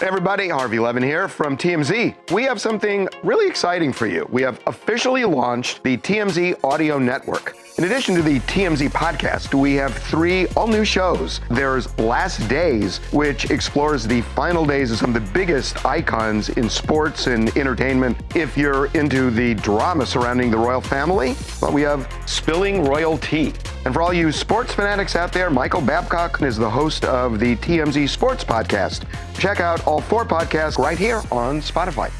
Hey everybody, Harvey Levin here from TMZ. We have something really exciting for you. We have officially launched the TMZ Audio Network. In addition to the TMZ podcast, we have 3 all-new shows. There's Last Days, which explores the final days of some of the biggest icons in sports and entertainment. If you're into the drama surrounding the royal family, well, we have Spilling Royal Tea. And for all you sports fanatics out there, Michael Babcock is the host of the TMZ Sports Podcast. Check out all 4 podcasts right here on Spotify.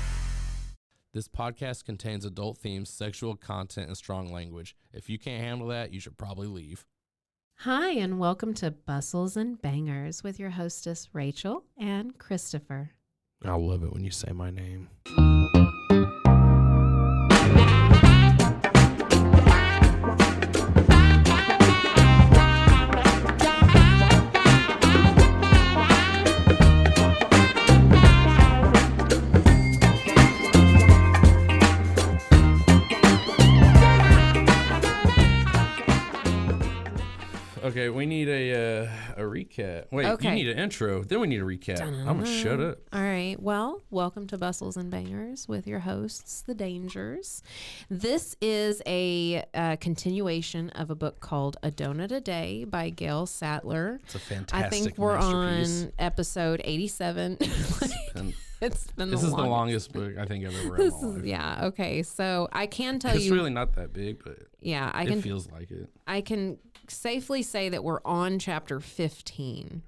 This podcast contains adult themes, sexual content, and strong language. If you can't handle that, you should probably leave. Hi, and welcome to Bustles and Bangers with your hostess, Rachel and Christopher. I love it when you say my name. Okay, we need a recap. Wait, Okay. You need an intro. Then we need a recap. I'm going to shut up. All right. Well, welcome to Bustles and Bangers with your hosts, The Dangers. This is a continuation of a book called A Donut a Day by Gail Sattler. It's a fantastic I think we're masterpiece. on episode 87. It's been This is the longest book I think I've ever read in my life. Yeah. Okay. So I can tell It's you. really not that big, but Yeah. it feels like it. I can safely say that we're on chapter 15.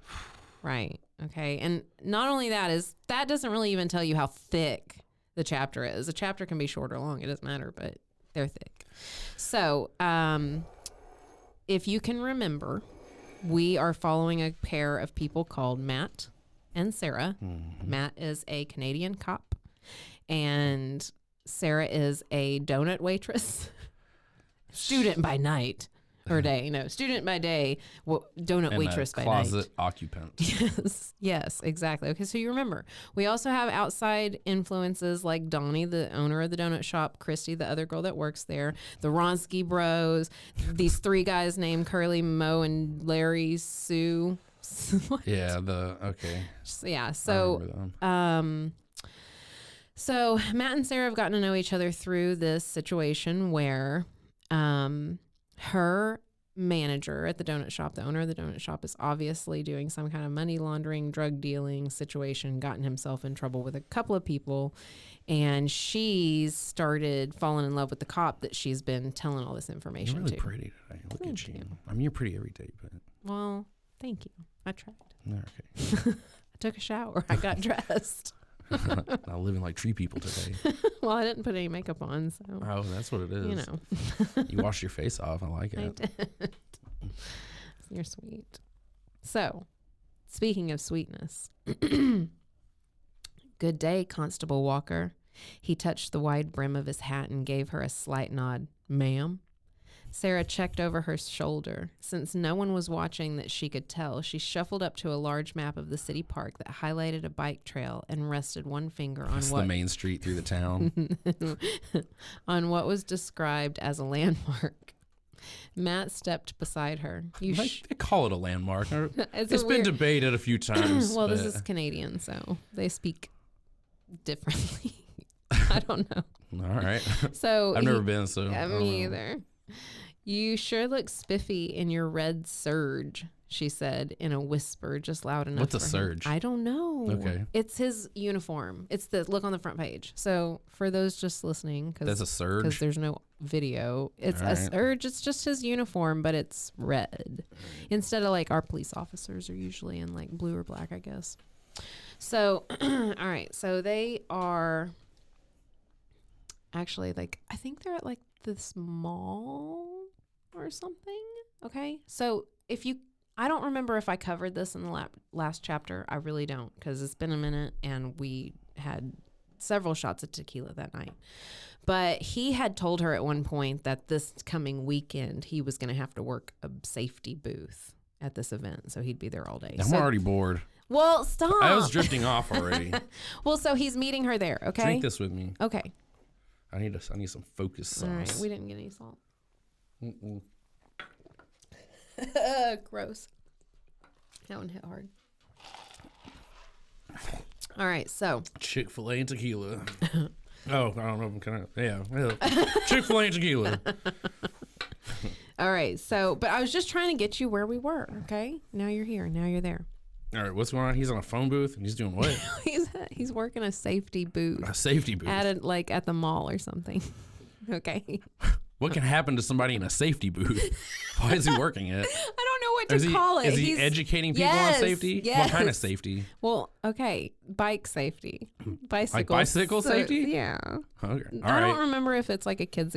Right. Okay. And not only that doesn't really even tell you how thick the chapter is. A chapter can be short or long. It doesn't matter, but they're thick. So, if you can remember, we are following a pair of people called Matt and Sarah. Mm-hmm. Matt is a Canadian cop and Sarah is a donut waitress. Student by night or day. No, student by day, donut And waitress by night. Closet occupant. Yes, exactly. Okay, so you remember. We also have outside influences like Donnie, the owner of the donut shop, Christy, the other girl that works there, the Ronsky bros, these 3 guys named Curly, Mo, and Larry Sue. Yeah, okay. Yeah, so so Matt and Sarah have gotten to know each other through this situation where her manager at the donut shop, the owner of the donut shop, is obviously doing some kind of money laundering, drug dealing situation, gotten himself in trouble with a couple of people, and she's started falling in love with the cop that she's been telling all this information You're really to. pretty today. Look Thank at you. you. I mean, you're pretty every day, but... Well, thank you. I tried. Okay. I took a shower. I got dressed. Not living like tree people today. Well, I didn't put any makeup on, so. Oh, that's what it is. You know. You wash your face off. I like I it. did. You're sweet. So, speaking of sweetness. Good day, Constable Walker. He touched the wide brim of his hat and gave her a slight nod. Ma'am? Sarah checked over her shoulder. Since no one was watching that she could tell, she shuffled up to a large map of the city park that highlighted a bike trail and rested one finger on That's the main street through the town. on what was described as a landmark. Matt stepped beside her. They call it a landmark. It's been weird... debated a few times. Well, this is Canadian, so they speak differently. I don't know. All right. So I've never been, so. Yeah, me either. You sure look spiffy in your red serge, she said in a whisper just loud enough. What's a for him. serge? I don't know. Okay. It's his uniform. It's the look on the front page. So for those just listening, That's a serge? because there's no video, it's All a right. serge. It's just his uniform, but it's red instead of like our police officers are usually in like blue or black, I guess. So, all right. So they are actually like, I think they're at like this mall or something. Okay. So I don't remember if I covered this in the last chapter. I really don't, because it's been a minute and we had several shots of tequila that night. But he had told her at one point that this coming weekend he was going to have to work a safety booth at this event. So he'd be there all day. I'm already bored. Well, stop. I was drifting off already. Well, so he's meeting her there, okay? Drink this with me. Okay. I need some focus sauce. All right. We didn't get any salt. Mm-mm. Gross. That one hit hard. All right, so Chick-fil-A and tequila. Oh, I don't know if I'm kind of, yeah. Chick-fil-A and tequila. all right, so but I was just trying to get you where we were. Okay, now you're here. Now you're there. All right, what's going on? He's on a phone booth and he's doing what? he's working a safety booth. A safety booth. At the mall or something. Okay. What can happen to somebody in a safety booth? Why is he working it? I don't know what to call it. Is he educating people on safety? Yes. What kind of safety? Well, okay, bike safety. Bicycle. Like bicycle safety? Yeah. Okay. I don't remember if it's like a kids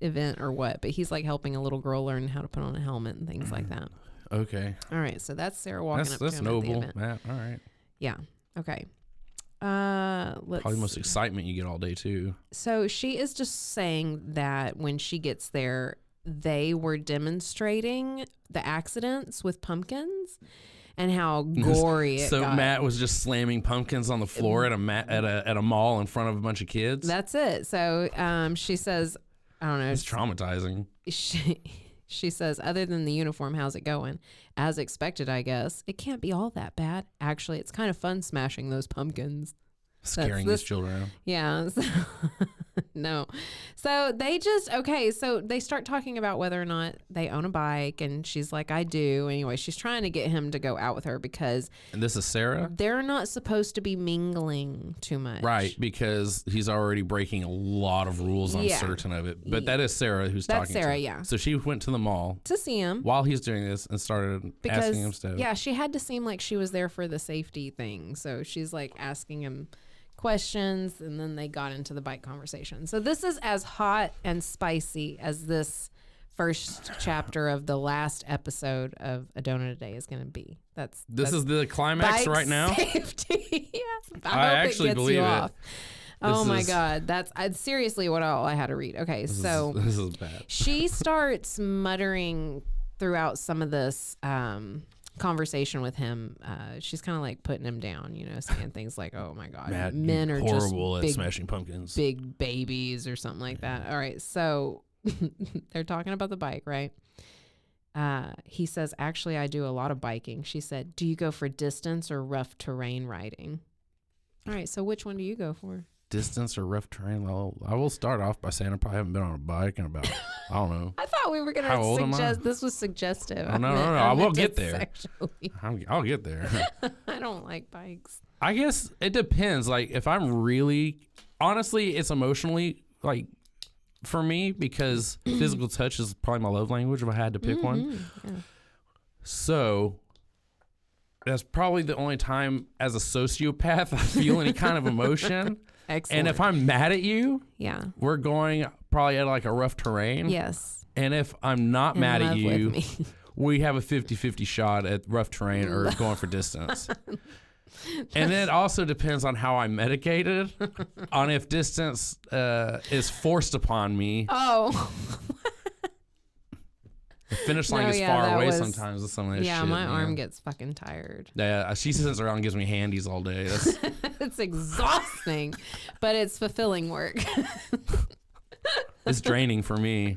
event or what, but he's like helping a little girl learn how to put on a helmet and things like that. Okay. All right, so that's Sarah walking up to him That's at the noble, event. Matt. All right. Yeah. Okay. Probably the most excitement you get all day too. So she is just saying that when she gets there, they were demonstrating the accidents with pumpkins and how gory it So got. Matt was just slamming pumpkins on the floor at a mall in front of a bunch of kids. That's it. So she says, I don't know. It's traumatizing. She says, other than the uniform, how's it going? As expected, I guess. It can't be all that bad. Actually, it's kind of fun smashing those pumpkins. Scaring these children. Yeah. No. So they so they start talking about whether or not they own a bike, and she's like, I do. Anyway, she's trying to get him to go out with her because And this is Sarah? they're not supposed to be mingling too much. Right, because he's already breaking a lot of rules on certain of it. But that is Sarah who's That's talking Sarah, to him. yeah. So she went to the mall To see him. while he's doing this and started asking him stuff. Yeah, she had to seem like she was there for the safety thing. So she's like asking him questions, and then they got into the bike conversation. So this is as hot and spicy as this first chapter of the last episode of A Donut a Day is going to be. This is the climax bike right now? Safety. Yeah. I hope actually it gets believe you it. off. Oh This my is- God. That's seriously what all I had to read. Okay, so This is bad. she starts muttering throughout some of this conversation with him. She's kind of like putting him down, saying things like, oh my God, Matt, men you're are just horrible at big, smashing pumpkins. big babies or something like that. All right. So they're talking about the bike, right? He says, actually, I do a lot of biking. She said, do you go for distance or rough terrain riding? All right. So which one do you go for? Distance or rough terrain? Well, I will start off by saying I probably haven't been on a bike in about, I don't know. I thought we were going How old to am I? suggest this was suggestive. Oh, no. I will get there. I'll get there. I don't like bikes. I guess it depends. Like, if I'm really, honestly, it's emotionally, like, for me, because physical touch is probably my love language if I had to pick one. Yeah. So that's probably the only time as a sociopath I feel any kind of emotion. Excellent. And if I'm mad at you, yeah. we're going probably at like a rough terrain. Yes. And if I'm not In mad at love you, with me. we have a 50-50 shot at rough terrain or going for distance. And it also depends on how I'm medicated, on if distance is forced upon me. Oh. The finish line is far away sometimes with some of this shit. Yeah, my man. arm gets fucking tired. Yeah, she sits around and gives me handies all day. That's, It's exhausting, but it's fulfilling work. it's draining for me.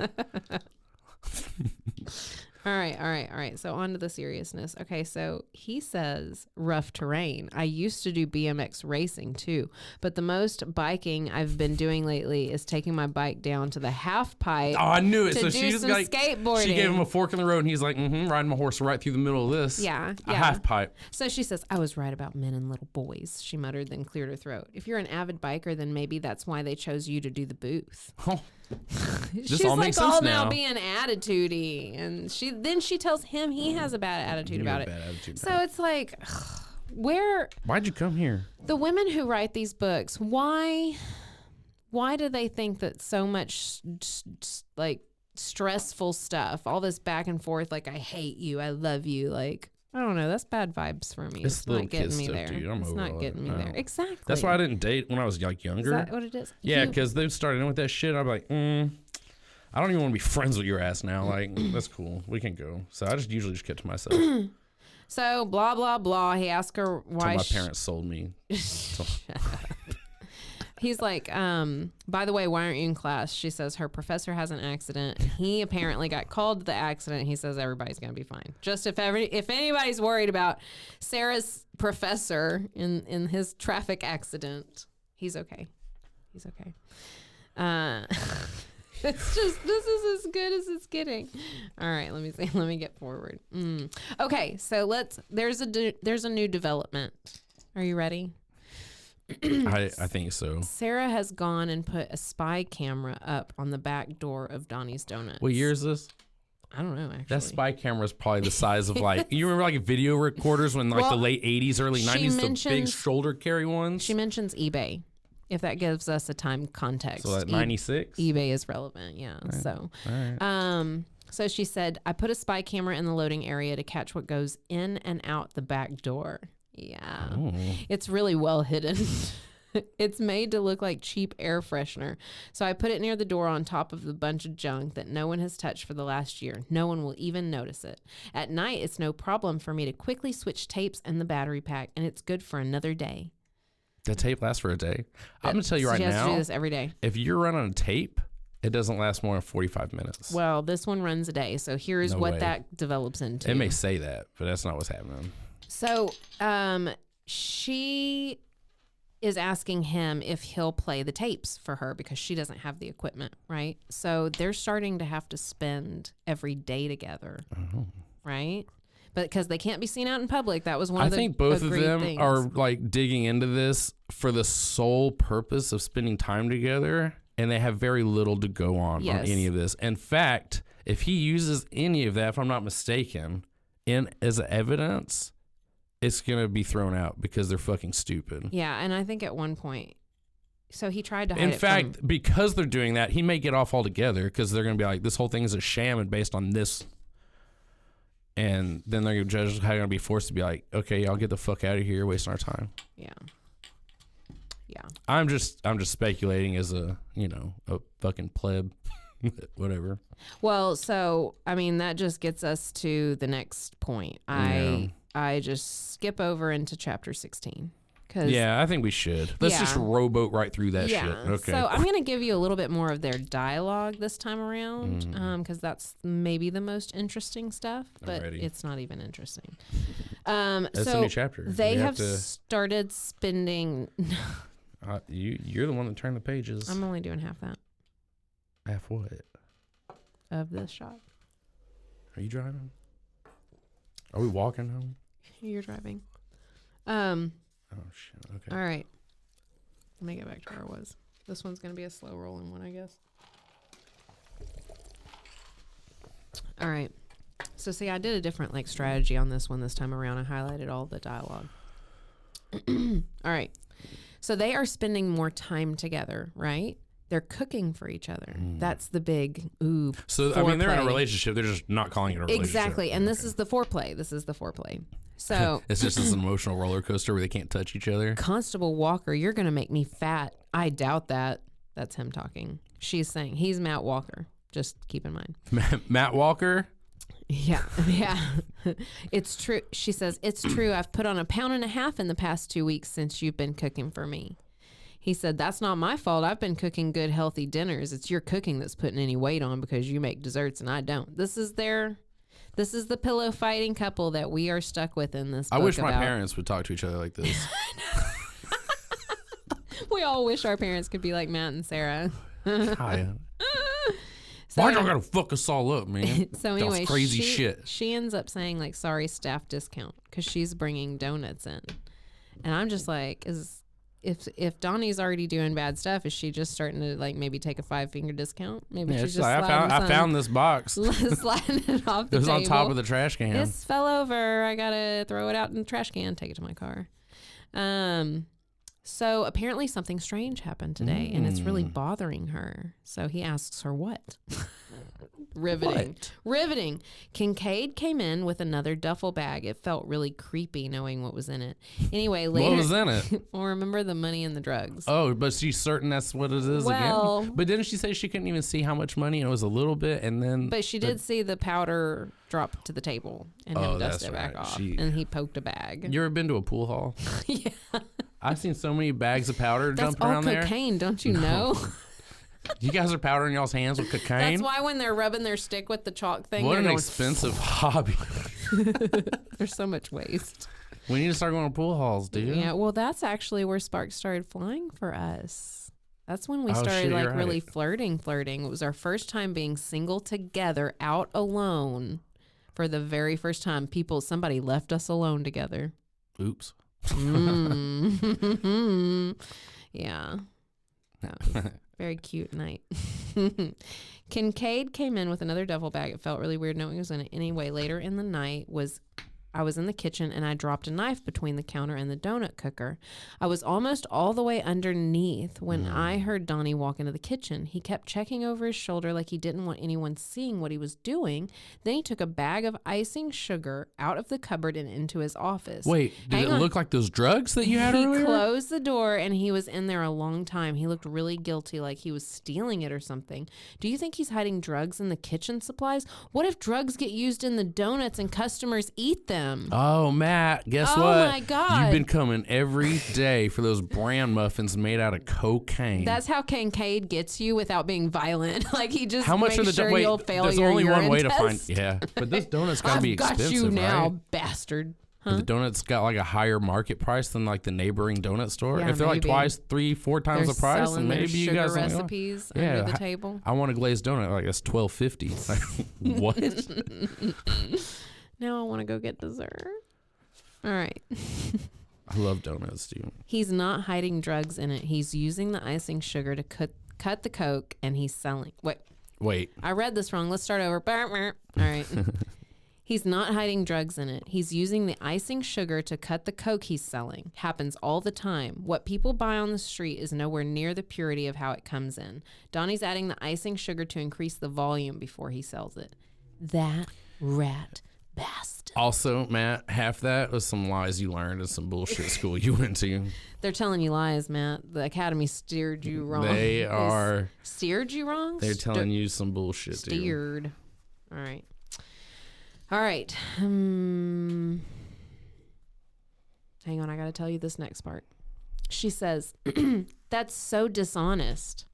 All right. So on to the seriousness. Okay, so he says rough terrain. I used to do BMX racing too, but the most biking I've been doing lately is taking my bike down to the half pipe. Oh, I knew it. To So do she just some like skateboarding. she gave him a fork in the road, and he's like, riding my horse right through the middle of this. Yeah, a yeah. half pipe. So she says, I was right about men and little boys, she muttered, then cleared her throat. If you're an avid biker, then maybe that's why they chose you to do the booth. Oh, She's all like makes sense all now. now being attitude-y. And she tells him he has a bad attitude about it. So it's like, where Why'd you come here? the women who write these books, why do they think that so much like stressful stuff, all this back and forth, like I hate you, I love you, like I don't know, that's bad vibes for me. It's It's little not getting kid me stuff, there. dude. I'm It's over not all getting that. me there. No. Exactly. That's why I didn't date when I was like younger. Is that what it is? Yeah, because they started in with that shit. I'm like, I don't even want to be friends with your ass now. Like, that's cool. We can go. So I just usually just get to myself. So blah blah blah. He asked her why Until my parents sold me. He's like, by the way, why aren't you in class? She says her professor has an accident. He apparently got called to the accident. He says everybody's going to be fine. Just if anybody's worried about Sarah's professor in his traffic accident, he's okay. He's okay. It's just, this is as good as it's getting. All right, let me see. Let me get forward. Okay, so there's a new development. Are you ready? I think so. Sarah has gone and put a spy camera up on the back door of Donnie's Donuts. What year is this? I don't know, actually. That spy camera is probably the size of like, you remember like video recorders when like the late 80s, early 90s, the big shoulder carry ones? She mentions eBay, if that gives us a time context. So like 96? eBay is relevant, yeah. Right. So, so she said, I put a spy camera in the loading area to catch what goes in and out the back door. Yeah. Oh. It's really well hidden. It's made to look like cheap air freshener. So I put it near the door on top of the bunch of junk that no one has touched for the last year. No one will even notice it. At night, it's no problem for me to quickly switch tapes and the battery pack, and it's good for another day. The tape lasts for a day? I'm going to tell you right now. She has to do this every day. If you're running a tape, it doesn't last more than 45 minutes. Well, this one runs a day. So here's what that develops into. It may say that, but that's not what's happening. So she is asking him if he'll play the tapes for her because she doesn't have the equipment, right? So they're starting to have to spend every day together, right? But because they can't be seen out in public, that was one of the I think both of them things. are like digging into this for the sole purpose of spending time together, and they have very little to go on any of this. In fact, if he uses any of that, if I'm not mistaken, as evidence, it's going to be thrown out because they're fucking stupid. Yeah, and I think at one point, so he tried to hide In it fact, from, because they're doing that, he may get off altogether because they're going to be like, this whole thing is a sham and based on this. And then they're going to be forced to be like, okay, y'all get the fuck out of here, wasting our time. Yeah. Yeah. I'm just speculating as a fucking pleb. Whatever. Well, so, I mean, that just gets us to the next point. I just skip over into chapter 16. Yeah, I think we should. Let's just rowboat right through that shit. Okay. So I'm going to give you a little bit more of their dialogue this time around because that's maybe the most interesting stuff, but it's not even interesting. That's a new chapter. They have started spending... You're the one that turned the pages. I'm only doing half that. Half what? Of this shot. Are you driving? Are we walking home? You're driving. Oh shit. Okay. All right. Let me get back to where I was. This one's gonna be a slow rolling one, I guess. All right. So see, I did a different strategy on this one this time around. I highlighted all the dialogue. All right. So they are spending more time together, right? They're cooking for each other. That's the big So, I mean, they're in a relationship. They're just not calling it a relationship. Exactly. And this is the foreplay. So it's just this emotional roller coaster where they can't touch each other. Constable Walker, you're going to make me fat. I doubt that. That's him talking. She's saying he's Matt Walker. Just keep in mind. Matt Walker? Yeah. It's true. She says, it's true. I've put on 1.5 pounds in the past 2 weeks since you've been cooking for me. He said, that's not my fault. I've been cooking good, healthy dinners. It's your cooking that's putting any weight on because you make desserts and I don't. This is the pillow fighting couple that we are stuck with in this book. I wish my parents would talk to each other like this. We all wish our parents could be like Matt and Sarah. So why y'all gotta fuck us all up, man? So anyway, that's crazy shit. She ends up saying sorry, staff discount because she's bringing donuts in, and I'm just like, if Donnie's already doing bad stuff, is she just starting to maybe take a 5-finger discount? Maybe she's just I found this box. Sliding it off the table. It was on top of the trash can. This fell over. I gotta throw it out in the trash can. Take it to my car. So apparently something strange happened today, and it's really bothering her. So he asks her what. Riveting. Kincaid came in with another duffel bag. It felt really creepy knowing what was in it. Anyway, later. What was in it? Well, remember the money and the drugs. Oh, but she's certain that's what it is again? But didn't she say she couldn't even see how much money? And it was a little bit, and then... But she did see the powder drop to the table and him dust it back off. And he poked a bag. You ever been to a pool hall? Yeah. I've seen so many bags of powder That's dumped all around there. cocaine, don't you know? You guys are powdering y'all's hands with cocaine? That's why when they're rubbing their stick with the chalk thing, What they're an going, expensive hobby. there's so much waste. We need to start going to pool halls, dude. Yeah, well, that's actually where sparks started flying for us. That's when we started shit, like you're really right. flirting. It was our first time being single together, out alone. For the very first time, somebody left us alone together. Oops. Yeah. That was a very cute night. Kincaid came in with another duffel bag. It felt really weird knowing he was in it. Anyway, later in the night I was in the kitchen and I dropped a knife between the counter and the donut cooker. I was almost all the way underneath when I heard Donnie walk into the kitchen. He kept checking over his shoulder like he didn't want anyone seeing what he was doing. Then he took a bag of icing sugar out of the cupboard and into his office. Wait, did it look like those drugs that you had He earlier? closed the door and he was in there a long time. He looked really guilty, like he was stealing it or something. Do you think he's hiding drugs in the kitchen supplies? What if drugs get used in the donuts and customers eat them? Oh, Matt, guess what? Oh, my God. You've been coming every day for those bran muffins made out of cocaine. That's how Kincaid gets you without being violent. Like he just how much makes are the sure wait, you'll fail there's your only urine one way test. to find. Yeah, but this donut's got to be I've got expensive, you now, right? bastard. But the donut's got like a higher market price than like the neighboring donut store. Yeah, if they're like maybe. twice, 3-4 times They're the price, selling then their maybe you sugar guys recipes Yeah, under the table. I want a glazed donut. Like that's $12.50. Like, what? Now I want to go get dessert. All right. I love donuts, dude. He's not hiding drugs in it. He's using the icing sugar to cut the Coke, and he's selling. Wait. I read this wrong. Let's start over. All right. He's not hiding drugs in it. He's using the icing sugar to cut the Coke he's selling. Happens all the time. What people buy on the street is nowhere near the purity of how it comes in. Donnie's adding the icing sugar to increase the volume before he sells it. That rat bastard. Also, Matt, half that was some lies you learned in some bullshit school you went to. They're telling you lies, Matt. The academy steered you wrong. They are. Steered you wrong? They're telling you some bullshit, dude. Steered. All right. All right. Hang on. I got to tell you this next part. She says, that's so dishonest.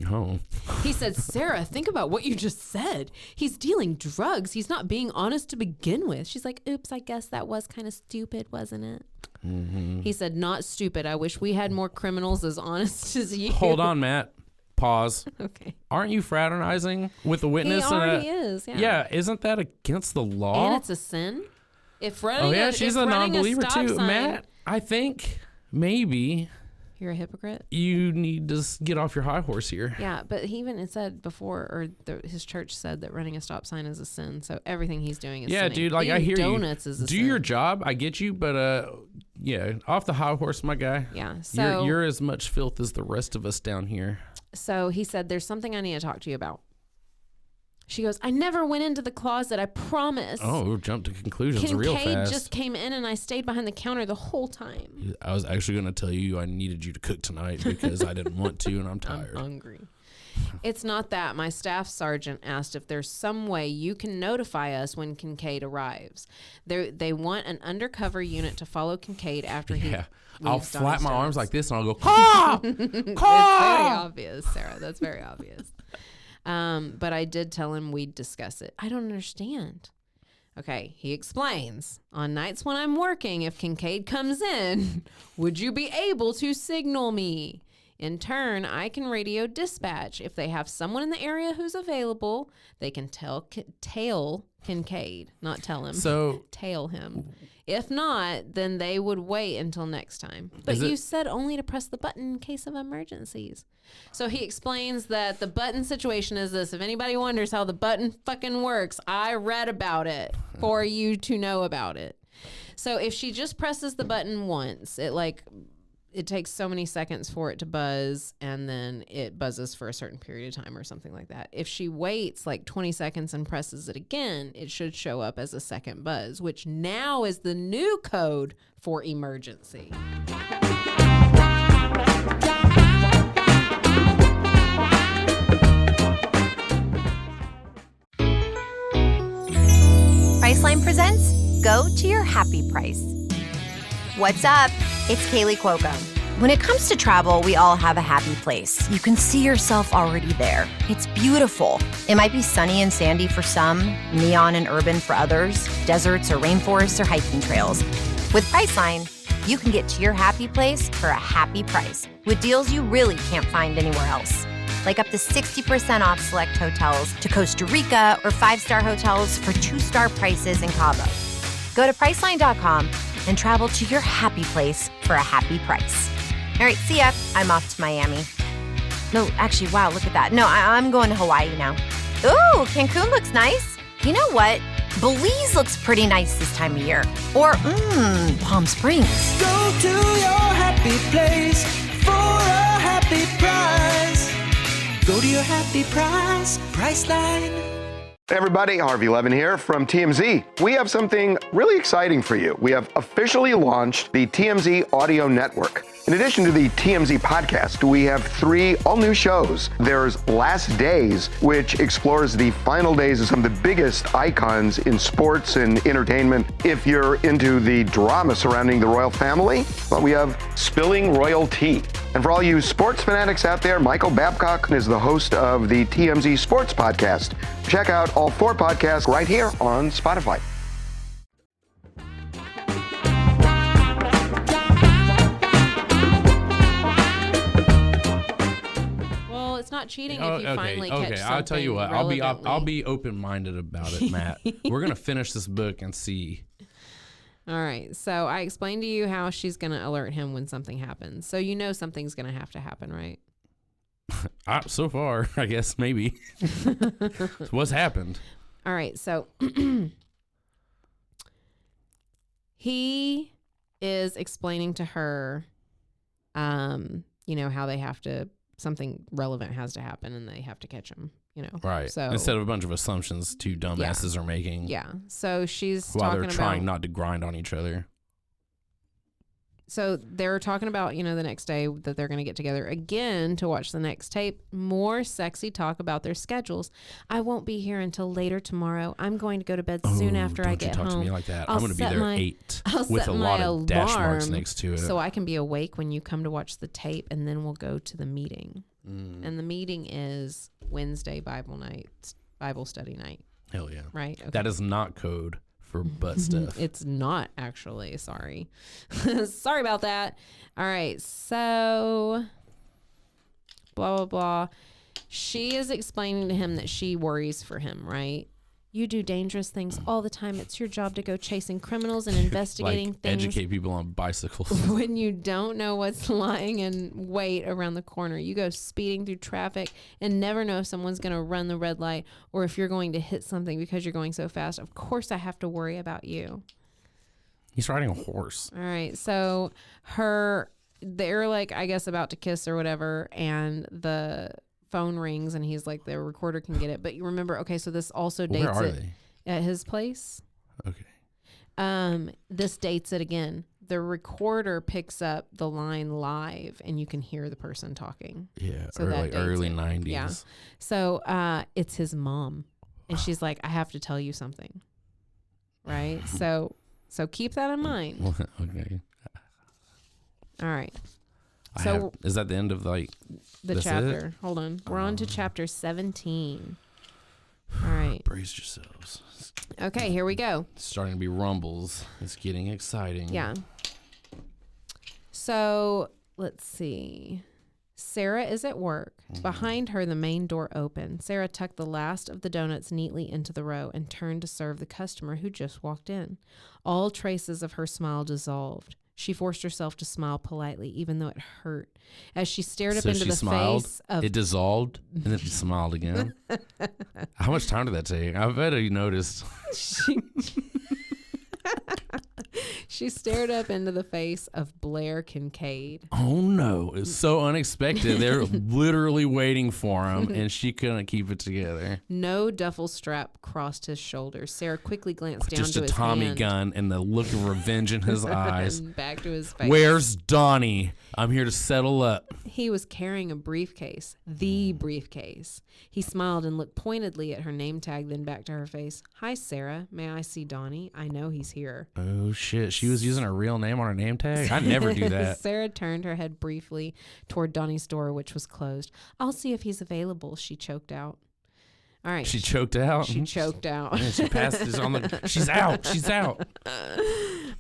Oh. He said, Sarah, think about what you just said. He's dealing drugs. He's not being honest to begin with. She's like, oops, I guess that was kind of stupid, wasn't it? Mm-hmm. He said, not stupid. I wish we had more criminals as honest as you. Hold on, Matt. Pause. Okay. Aren't you fraternizing with a witness? He already is, yeah. Yeah, isn't that against the law? And it's a sin. If running she's if a running non-believer stop too. sign, Matt, I think maybe you're a hypocrite. you need to get off your high horse here. Yeah, but he even said before, or his church said that running a stop sign is a sin. So everything he's doing is sinning. Dude, like Eating I hear donuts you. is a Do sin. your job. I get you, but yeah, off the high horse, my guy. Yeah, so you're as much filth as the rest of us down here. So he said, there's something I need to talk to you about. She goes, I never went into the closet, I promise. Oh, jump to conclusions real Kincaid fast. just came in and I stayed behind the counter the whole time. I was actually going to tell you I needed you to cook tonight because I didn't want to and I'm tired. I'm hungry. It's not that. My staff sergeant asked if there's some way you can notify us when Kincaid arrives. They want an undercover unit to follow Kincaid after he leaves I'll flap my Donnie's arms donuts. like this and I'll go, caw! Caw! It's very obvious, Sarah. That's very obvious. But I did tell him we'd discuss it. I don't understand. Okay, he explains. On nights when I'm working, if Kincaid comes in, would you be able to signal me? In turn, I can radio dispatch. If they have someone in the area who's available, they can tail Kincaid. Not tell him. So tail him. If not, then they would wait until next time. But you said only to press the button in case of emergencies. So he explains that the button situation is this. If anybody wonders how the button fucking works, I read about it for you to know about it. So if she just presses the button once, it takes so many seconds for it to buzz, and then it buzzes for a certain period of time or something like that. If she waits like 20 seconds and presses it again, it should show up as a second buzz, which now is the new code for emergency. Priceline presents Go to Your Happy Price. What's up? It's Kaylee Cuoco. When it comes to travel, we all have a happy place. You can see yourself already there. It's beautiful. It might be sunny and sandy for some, neon and urban for others, deserts or rainforests or hiking trails. With Priceline, you can get to your happy place for a happy price with deals you really can't find anywhere else. Like up to 60% off select hotels to Costa Rica or 5-star hotels for 2-star prices in Cabo. Go to Priceline.com and travel to your happy place for a happy price. All right, see ya. I'm off to Miami. No, actually, wow, look at that. No, I'm going to Hawaii now. Ooh, Cancun looks nice. You know what? Belize looks pretty nice this time of year. Or, Palm Springs. Go to your happy place for a happy price. Go to your happy price, Priceline. Hey everybody, Harvey Levin here from TMZ. We have something really exciting for you. We have officially launched the TMZ Audio Network. In addition to the TMZ podcast, we have 3 all-new shows. There's Last Days, which explores the final days of some of the biggest icons in sports and entertainment. If you're into the drama surrounding the royal family, well, we have Spilling Royal Tea. And for all you sports fanatics out there, Michael Babcock is the host of the TMZ Sports Podcast. Check out all 4 podcasts right here on Spotify. Well, it's not cheating if you finally catch something. I'll tell you what. I'll relevantly. be open-minded about it, Matt. We're gonna finish this book and see. All right. So I explained to you how she's going to alert him when something happens. So you know something's going to have to happen, right? So far, I guess maybe. What's happened? All right. So he is explaining to her, how they have to, something relevant has to happen and they have to catch him. Right. So instead of a bunch of assumptions 2 dumbasses are making. Yeah. So she's while talking they're trying about, not to grind on each other. So they're talking about, the next day that they're going to get together again to watch the next tape. More sexy talk about their schedules. I won't be here until later tomorrow. I'm going to go to bed soon after I get home. Don't you talk to me like that. I'll I'm going to be there at 8 with a lot of dash marks next to it. So I can be awake when you come to watch the tape, and then we'll go to the meeting. And the meeting is Wednesday Bible study night. Hell yeah. Right? Okay. That is not code for butt stuff. It's not actually. Sorry. Sorry about that. All right. So blah, blah, blah. She is explaining to him that she worries for him, right? You do dangerous things all the time. It's your job to go chasing criminals and investigating things. Educate people on bicycles. When you don't know what's lying in wait around the corner. You go speeding through traffic and never know if someone's going to run the red light or if you're going to hit something because you're going so fast. Of course I have to worry about you. He's riding a horse. All right. So they're like, I guess, about to kiss or whatever. And the phone rings and he's like, the recorder can get it. But you remember, okay, so this also dates Where are it they? at his place. Okay. This dates it again. The recorder picks up the line live and you can hear the person talking. Yeah. So like early 90s. Yeah. So it's his mom. And she's like, I have to tell you something. Right? So keep that in mind. Okay. All right. Is that the end of the chapter? Hold on. We're on to chapter 17. All right. Brace yourselves. Okay, here we go. It's starting to be rumbles. It's getting exciting. Yeah. So let's see. Sarah is at work. Behind her, the main door opened. Sarah tucked the last of the donuts neatly into the row and turned to serve the customer who just walked in. All traces of her smile dissolved. She forced herself to smile politely, even though it hurt. As she stared up into the face of... It dissolved, and then she smiled again. How much time did that take? I bet you noticed. She stared up into the face of Blair Kincaid. Oh, no. It's so unexpected. They're literally waiting for him, and she couldn't keep it together. No duffel strap crossed his shoulders. Sarah quickly glanced down to his hand. Just a Tommy gun and the look of revenge in his eyes. And back to his face. Where's Donnie? I'm here to settle up. He was carrying a briefcase, the briefcase. He smiled and looked pointedly at her name tag, then back to her face. Hi, Sarah. May I see Donnie? I know he's here. Oh, shit. She was using her real name on her name tag? I never do that. Sarah turned her head briefly toward Donnie's door, which was closed. I'll see if he's available, she choked out. All right. She choked out? She choked out. Yeah, she passed this on the... She's out. She's out.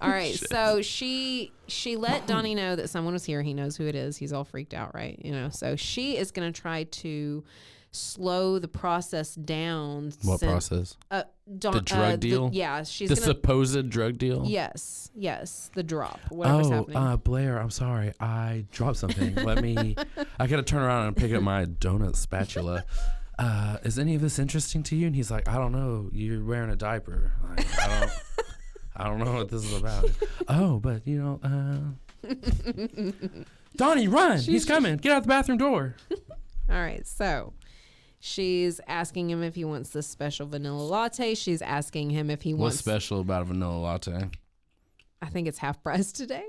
All right. So she let Donnie know that someone was here. He knows who it is. He's all freaked out, right? You know, so she is going to try to slow the process down. What process? The drug deal? Yeah. She's The gonna, supposed drug deal? Yes. The drop. Whatever's happening. Blair, I'm sorry. I dropped something. I got to turn around and pick up my donut spatula. Is any of this interesting to you? And he's like, I don't know. You're wearing a diaper. Like, I don't know what this is about. Oh, but you know, Donnie, run! He's coming. Get out the bathroom door. All right, so she's asking him if he wants this special vanilla latte. She's asking him if he wants. What's special about a vanilla latte? I think it's half price today.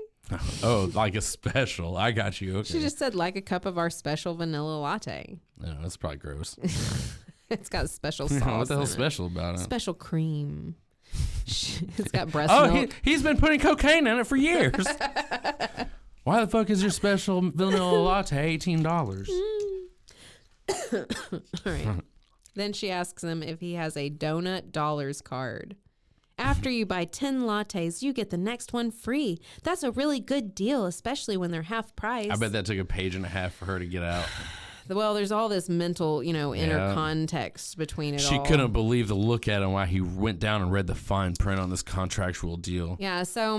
Oh, like a special. I got you. Okay. She just said like a cup of our special vanilla latte. No, that's probably gross. It's got special sauce. What the hell's in it. special about it? Special cream. It's got breast milk. He's been putting cocaine in it for years. Why the fuck is your special vanilla latte $18? All right. Then she asks him if he has a donut dollars card. After you buy 10 lattes, you get the next one free. That's a really good deal, especially when they're half price. I bet that took a page and a half for her to get out. Well, there's all this mental, inner context between it all. She couldn't believe the look at him while he went down and read the fine print on this contractual deal. Yeah, so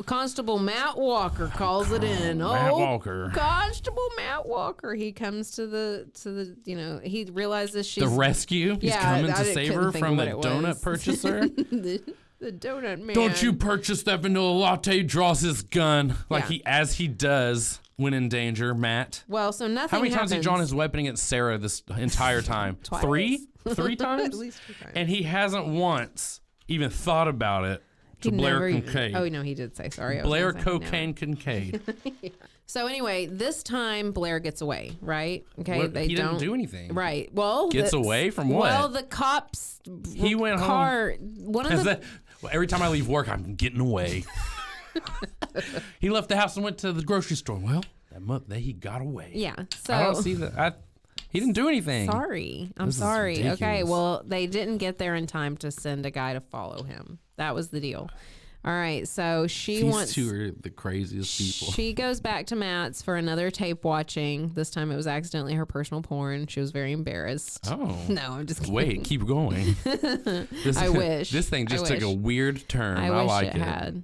Constable Matt Walker calls it in. Matt Walker. Constable Matt Walker. He comes to the he realizes she's... The rescue? He's coming to save her from the donut purchaser? The donut man. Don't you purchase that vanilla latte, draws his gun as he does when in danger, Matt. Well, so nothing How many times happens. has he drawn his weapon against Sarah this entire time? Twice. Three times? At least 3 times. And he hasn't once even thought about it to Blair Kincaid. Oh, no, he did say sorry. Blair Cocaine Kincaid. So anyway, this time Blair gets away, right? Okay, What? He didn't do anything. Right. Well, Gets away from what? Well, the cops. He went car, home. One of the. Every time I leave work, I'm getting away. He left the house and went to the grocery store. Well, he got away. Yeah. So I don't see that. He didn't do anything. Sorry. I'm This is sorry. Okay. ridiculous. Well, they didn't get there in time to send a guy to follow him. That was the deal. All right. So These two are the craziest people. She goes back to Matt's for another tape watching. This time it was accidentally her personal porn. She was very embarrassed. Oh. No, I'm just kidding. Wait, keep going. I wish. This thing just took a weird turn. I wish like it had.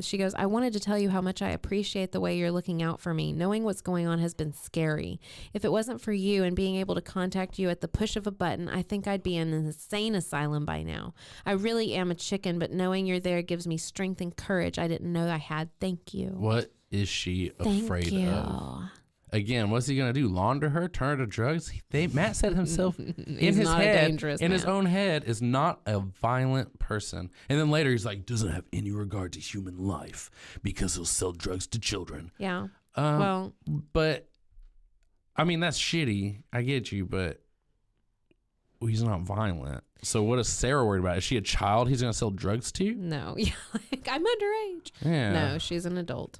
She goes, I wanted to tell you how much I appreciate the way you're looking out for me. Knowing what's going on has been scary. If it wasn't for you and being able to contact you at the push of a button, I think I'd be in an insane asylum by now. I really am a chicken, but knowing you're there gives me strength and courage I didn't know I had. Thank you. What is she afraid Thank you. of? Again, what's he gonna do? Launder her? Turn her to drugs? Matt said himself in his not a head, dangerous in his man. own head, is not a violent person. And then later he's like, doesn't have any regard to human life because he'll sell drugs to children. Yeah. But I mean that's shitty. I get you, but he's not violent. So what is Sarah worried about? Is she a child he's gonna sell drugs to? No. Yeah. Like, I'm underage. Yeah. No, she's an adult.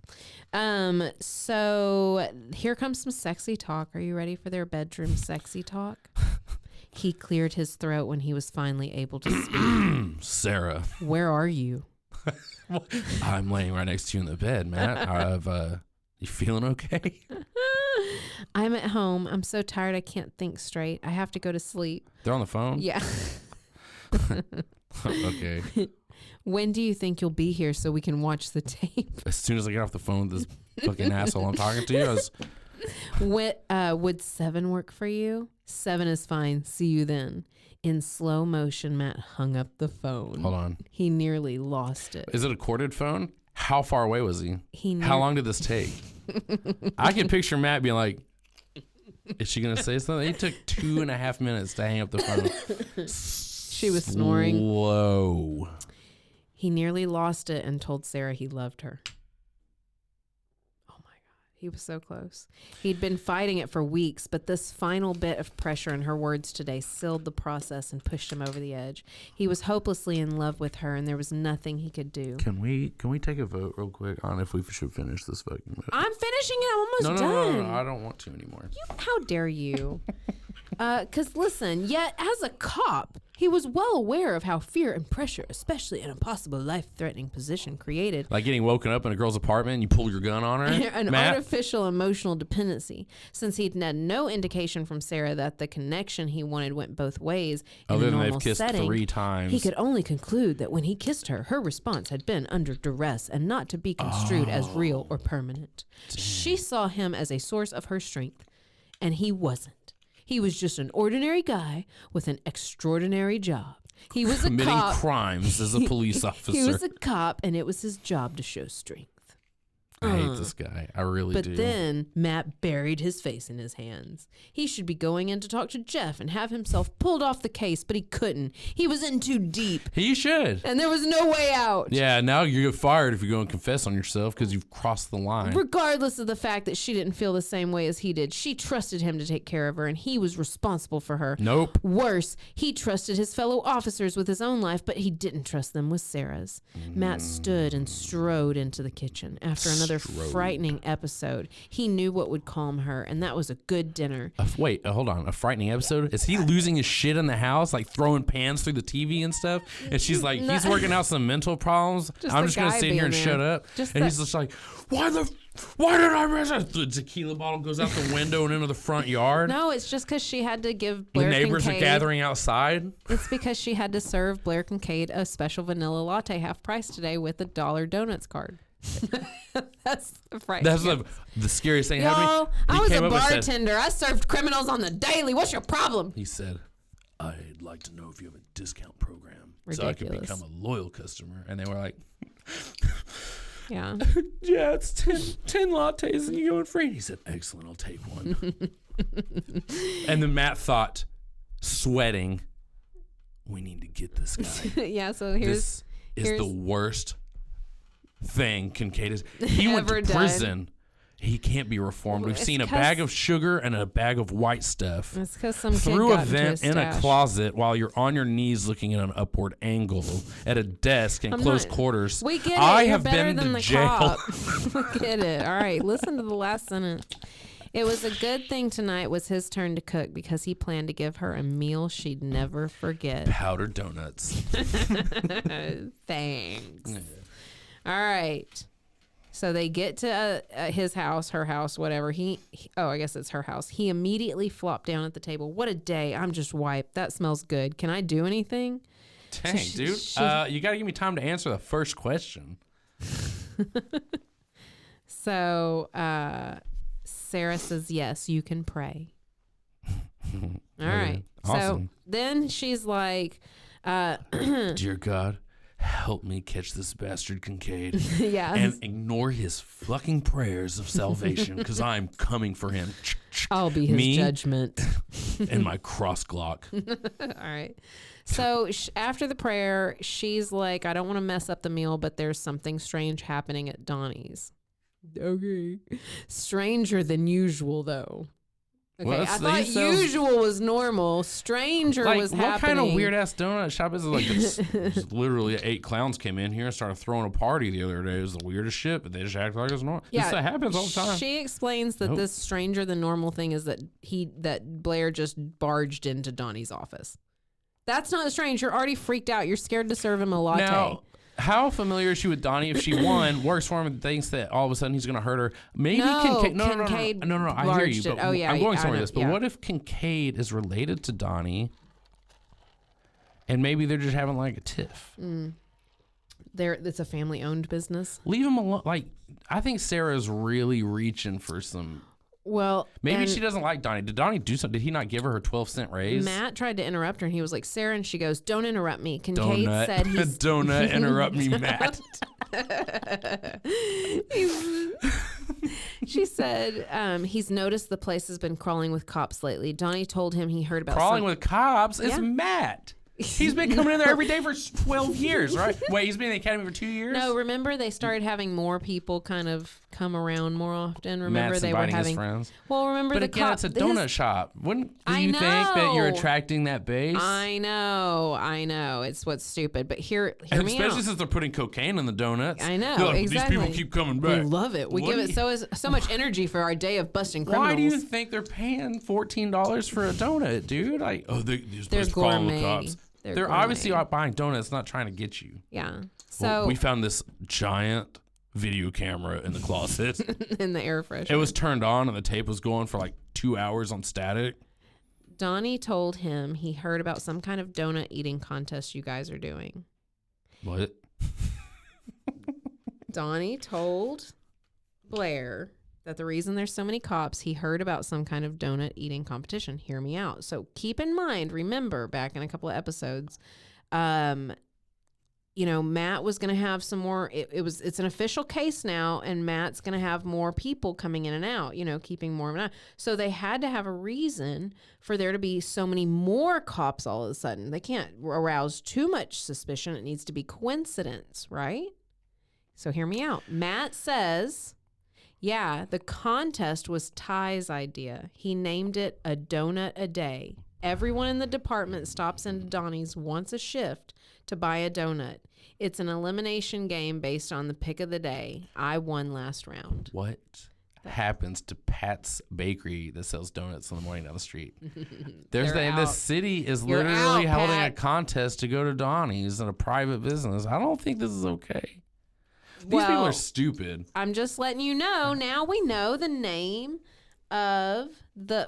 So here comes some sexy talk. Are you ready for their bedroom sexy talk? He cleared his throat when he was finally able to speak. Sarah. Where are you? I'm laying right next to you in the bed, Matt. You feeling okay? I'm at home. I'm so tired I can't think straight. I have to go to sleep. They're on the phone? Yeah. Okay. When do you think you'll be here so we can watch the tape? As soon as I get off the phone with this fucking asshole I'm talking to, Would 7 work for you? 7 is fine. See you then. In slow motion, Matt hung up the phone. hold on. He nearly lost it. Is it a corded phone? How far away was he? How long did this take? I can picture Matt being like, is she going to say something? It took 2.5 minutes to hang up the phone. She was snoring. Whoa. He nearly lost it and told Sarah he loved her. Oh my God. He was so close. He'd been fighting it for weeks, but this final bit of pressure in her words today sealed the process and pushed him over the edge. He was hopelessly in love with her, and there was nothing he could do. Can we take a vote real quick on if we should finish this fucking movie? I'm finishing it. I'm almost done. No, I don't want to anymore. How dare you? Because listen, yet as a cop, he was well aware of how fear and pressure, especially in a possible life-threatening position, created Like getting woken up in a girl's apartment and you pull your gun on her? an Matt? artificial emotional dependency. Since he'd had no indication from Sarah that the connection he wanted went both ways in Other a than normal they've kissed setting, 3 times. he could only conclude that when he kissed her, her response had been under duress and not to be construed as real or permanent. She saw him as a source of her strength, and he wasn't. He was just an ordinary guy with an extraordinary job. He was Committing a cop. crimes as a police officer. He was a cop, and it was his job to show strength. I hate this guy. I really do. But then Matt buried his face in his hands. He should be going in to talk to Jeff and have himself pulled off the case, but he couldn't. He was in too deep, He should. and there was no way out. Yeah, now you get fired if you go and confess on yourself because you've crossed the line. Regardless of the fact that she didn't feel the same way as he did, she trusted him to take care of her, and he was responsible for her. Nope. Worse, he trusted his fellow officers with his own life, but he didn't trust them with Sarah's. Matt stood and strode into the kitchen. After another frightening episode, he knew what would calm her, and that was a good dinner. Wait, hold on. A frightening episode? Is he losing his shit in the house, like throwing pans through the TV and stuff? And she's like, he's working out some mental problems. I'm just going to sit here and shut up. And he's just like, why did I miss it? The tequila bottle goes out the window and into the front yard. No, it's just because she had to give The Blair neighbors Kincaid, are gathering outside. It's because she had to serve Blair Kincaid a special vanilla latte half price today with a $1 donuts card. That's the price. That's the scariest thing happened. Y'all, He I was came a up and said- bartender. I served criminals on the daily. What's your problem? He said, I'd like to know if you have a discount program so I can Ridiculous. become a loyal customer. And they were like, Yeah. yeah, it's 10 lattes and you go in free. And he said, excellent, I'll take one. And then Matt thought, sweating, we need to get this guy. Yeah, so here's This is the worst thing Kincaid is. He went to Ever done. prison. He can't be reformed. We've It's seen a 'cause- bag of sugar and a bag of white stuff it's because some kid through a got into vent his in a stash. closet while you're on your knees looking at an upward angle at a desk in I'm close not- quarters. We get it. I You're have better been than to the jail. cop. We get it. All right, listen to the last sentence. It was a good thing tonight was his turn to cook because he planned to give her a meal she'd never forget. Powdered donuts. Thanks. All right. So they get to his house, her house, whatever. I guess it's her house. He immediately flopped down at the table. What a day. I'm just wiped. That smells good. Can I do anything? Dang, she- dude. she- You got to give me time to answer the first question. So Sarah says, yes, you can pray. All right. Awesome. So then she's like, Dear God, help me catch this bastard Kincaid yeah, and ignore his fucking prayers of salvation because I'm coming for him. I'll be his Me judgment. and my cross Glock. All right. So after the prayer, she's like, I don't want to mess up the meal, but there's something strange happening at Donnie's. Okay. Stranger than usual, though. Okay, Well, I that's- thought he sells- usual was normal. Stranger Like, was what happening. kind of weird ass donut shop is it? Like, it's literally 8 clowns came in here and started throwing a party the other day. It was the weirdest shit, but they just act like it's normal. Yeah, That happens all the time. She explains that Nope. this stranger than normal thing is that Blair just barged into Donnie's office. That's not strange. You're already freaked out. You're scared to serve him a latte. Now, how familiar is she with Donnie? If she works for him and thinks that all of a sudden he's going to hurt her, maybe Kincaid. Kincaid No, I hear barged you. it. But Oh, yeah, I'm going I somewhere know, with this. But yeah. what if Kincaid is related to Donnie, and maybe they're just having like a tiff? It's a family-owned business. Leave him alone. Like, I think Sarah's really reaching for some. Well, Maybe and she doesn't like Donnie. Did Donnie do something? Did he not give her 12-cent raise? Matt tried to interrupt her, and he was like, Sarah, and she goes, don't interrupt me. Kincaid Donut. said he's... Donut, interrupt me, Matt. She said he's noticed the place has been crawling with cops lately. Donnie told him he heard about Crawling with cops is Yeah. Matt. He's been coming in there every day for 12 years, right? Wait, he's been in the academy for 2 years? No, remember they started having more people kind of come around more often. Remember Matt's they were inviting his having. friends. Well, remember But the again, it's a donut shop. Wouldn't do you think that you're know. attracting that base? I know. It's what's stupid. But hear And me especially out. since they're putting cocaine in the donuts. I know, They're like, exactly. These people keep coming back. We love it. We What give do it so much energy for our day of busting criminals. Why do you think they're paying $14 for a donut, dude? Like, they're They're supposed to call the gourmet. cops. They're They're obviously gourmet. out buying donuts, not trying to get you. Yeah. Well, So we found this giant video camera in the closet. in the air freshener. It was turned on and the tape was going for like 2 hours on static. Donnie told him he heard about some kind of donut eating contest you guys are doing. What? Donnie told Blair that the reason there's so many cops, he heard about some kind of donut eating competition. Hear me out. So keep in mind, remember back in a couple of episodes, Matt was going to have some more. It's an official case now, and Matt's going to have more people coming in and out, keeping more of an eye. So they had to have a reason for there to be so many more cops all of a sudden. They can't arouse too much suspicion. It needs to be coincidence, right? So hear me out. Matt says, yeah, the contest was Ty's idea. He named it a donut a day. Everyone in the department stops into Donnie's once a shift to buy a donut. It's an elimination game based on the pick of the day. I won last round. What happens to Pat's Bakery that sells donuts in the morning down the street? The city is You're literally out, holding a Pat. contest to go to Donnie's in a private business. I don't think this is okay. These people Well, are stupid. I'm just letting you know. Now we know the name of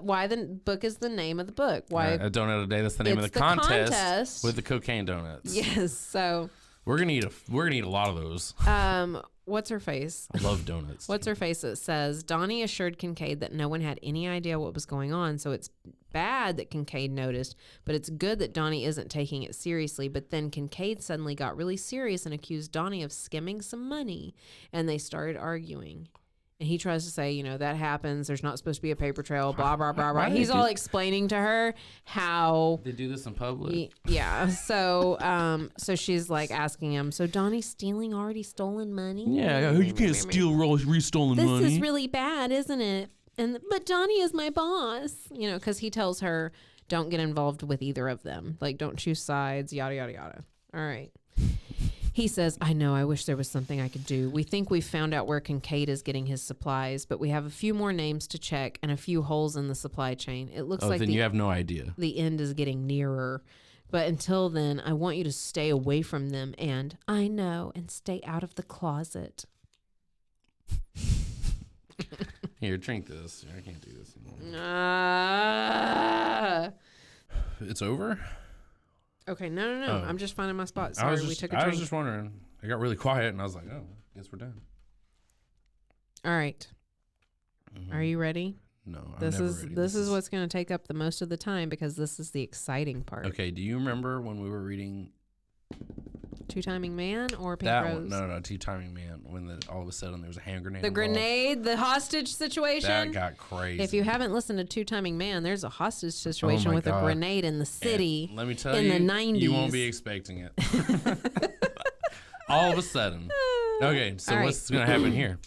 why the book is the name of the book. Why? A donut a day. That's the name of It's the the contest, contest. with the cocaine donuts. Yes. So, We're gonna eat a lot of those. what's her face? I love donuts. What's her face? It says Donnie assured Kincaid that no one had any idea what was going on, so it's bad that Kincaid noticed, but it's good that Donnie isn't taking it seriously. But then Kincaid suddenly got really serious and accused Donnie of skimming some money, and they started arguing. And he tries to say, that happens. There's not supposed to be a paper trail, blah, blah, blah, blah. Why He's they all do- explaining to her how... They do this in public. Yeah. So she's like asking him, so Donnie's stealing already stolen money? Yeah, you can't steal restolen This money. is really bad, isn't it? But Donnie is my boss, because he tells her, don't get involved with either of them. Like, don't choose sides, yada, yada, yada. All right. He says, I know, I wish there was something I could do. We think we've found out where Kincaid is getting his supplies, but we have a few more names to check and a few holes in the supply chain. It looks like then you have no idea. the end is getting nearer. But until then, I want you to stay away from them and, I know, and stay out of the closet. Here, drink this. I can't do this anymore. It's over? Okay, no. Oh. I'm just finding my spot. Sorry, we took a I drink. was just wondering. I got really quiet, and I was like, oh, guess we're done. All right. Are you ready? No, I'm This never is ready. this is what's going to take up the most of the time because this is the exciting part. Okay, do you remember when we were reading Two-timing man or Pink that Rose? one? No, Two Timing Man. When all of a sudden there was a hand grenade. The involved? grenade, the hostage situation. That got crazy. If you haven't listened to Two-Timing Man, there's a hostage situation my with God. a grenade in the city. And let me tell in you, the 90s. you won't be expecting it. All of a sudden. Okay, so All right. what's going to happen here?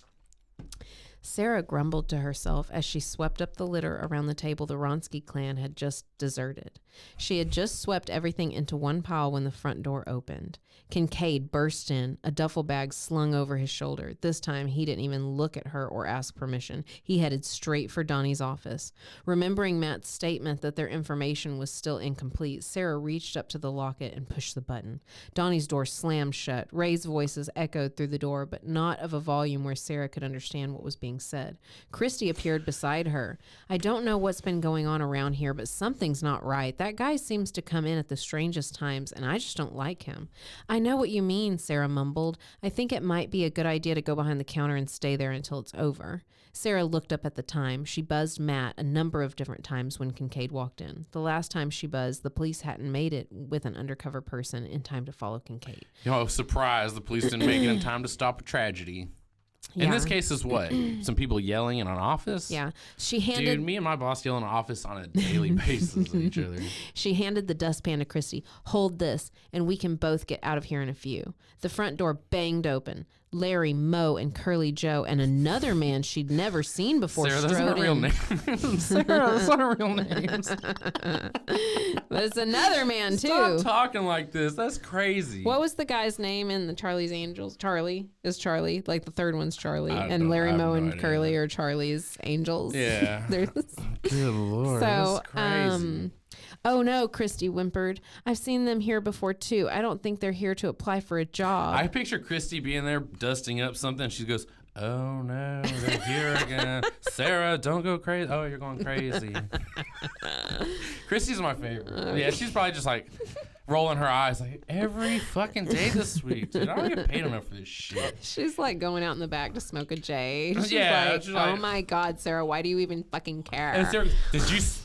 Sarah grumbled to herself as she swept up the litter around the table the Ronsky clan had just deserted. She had just swept everything into one pile when the front door opened. Kincaid burst in, a duffel bag slung over his shoulder. This time, he didn't even look at her or ask permission. He headed straight for Donnie's office. Remembering Matt's statement that their information was still incomplete, Sarah reached up to the locket and pushed the button. Donnie's door slammed shut. Ray's voices echoed through the door, but not of a volume where Sarah could understand what was being said. Christy appeared beside her. I don't know what's been going on around here, but something's not right. That guy seems to come in at the strangest times, and I just don't like him. I know what you mean, Sarah mumbled. I think it might be a good idea to go behind the counter and stay there until it's over. Sarah looked up at the time. She buzzed Matt a number of different times when Kincaid walked in. The last time she buzzed, the police hadn't made it with an undercover person in time to follow Kincaid. Surprise, the police didn't make it in time to stop a tragedy. In this case, is what? Some people yelling in an office? Yeah. She handed Dude, me and my boss yell in an office on a daily basis at each other. She handed the dustpan to Christy. Hold this, and we can both get out of here in a few. The front door banged open. Larry, Moe, and Curly Joe, and another man she'd never seen before. Sarah, those aren't real names. Sarah, those aren't real names. But it's another man, too. Stop talking like this. That's crazy. What was the guy's name in the Charlie's Angels? Charlie is Charlie. Like the third one's Charlie. And Larry, Moe, and Curly are Charlie's Angels. Yeah. Good Lord. So, that's crazy. Oh no, Christy whimpered. I've seen them here before too. I don't think they're here to apply for a job. I picture Christy being there dusting up something. She goes, oh no, they're here again. Sarah, don't go crazy. Oh, you're going crazy. Christy's my favorite. Yeah, she's probably just like rolling her eyes like every fucking day this week. Dude, I don't get paid enough for this shit. She's like going out in the back to smoke a J. She's Yeah, like, oh my God, Sarah, why do you even fucking care? And Sarah,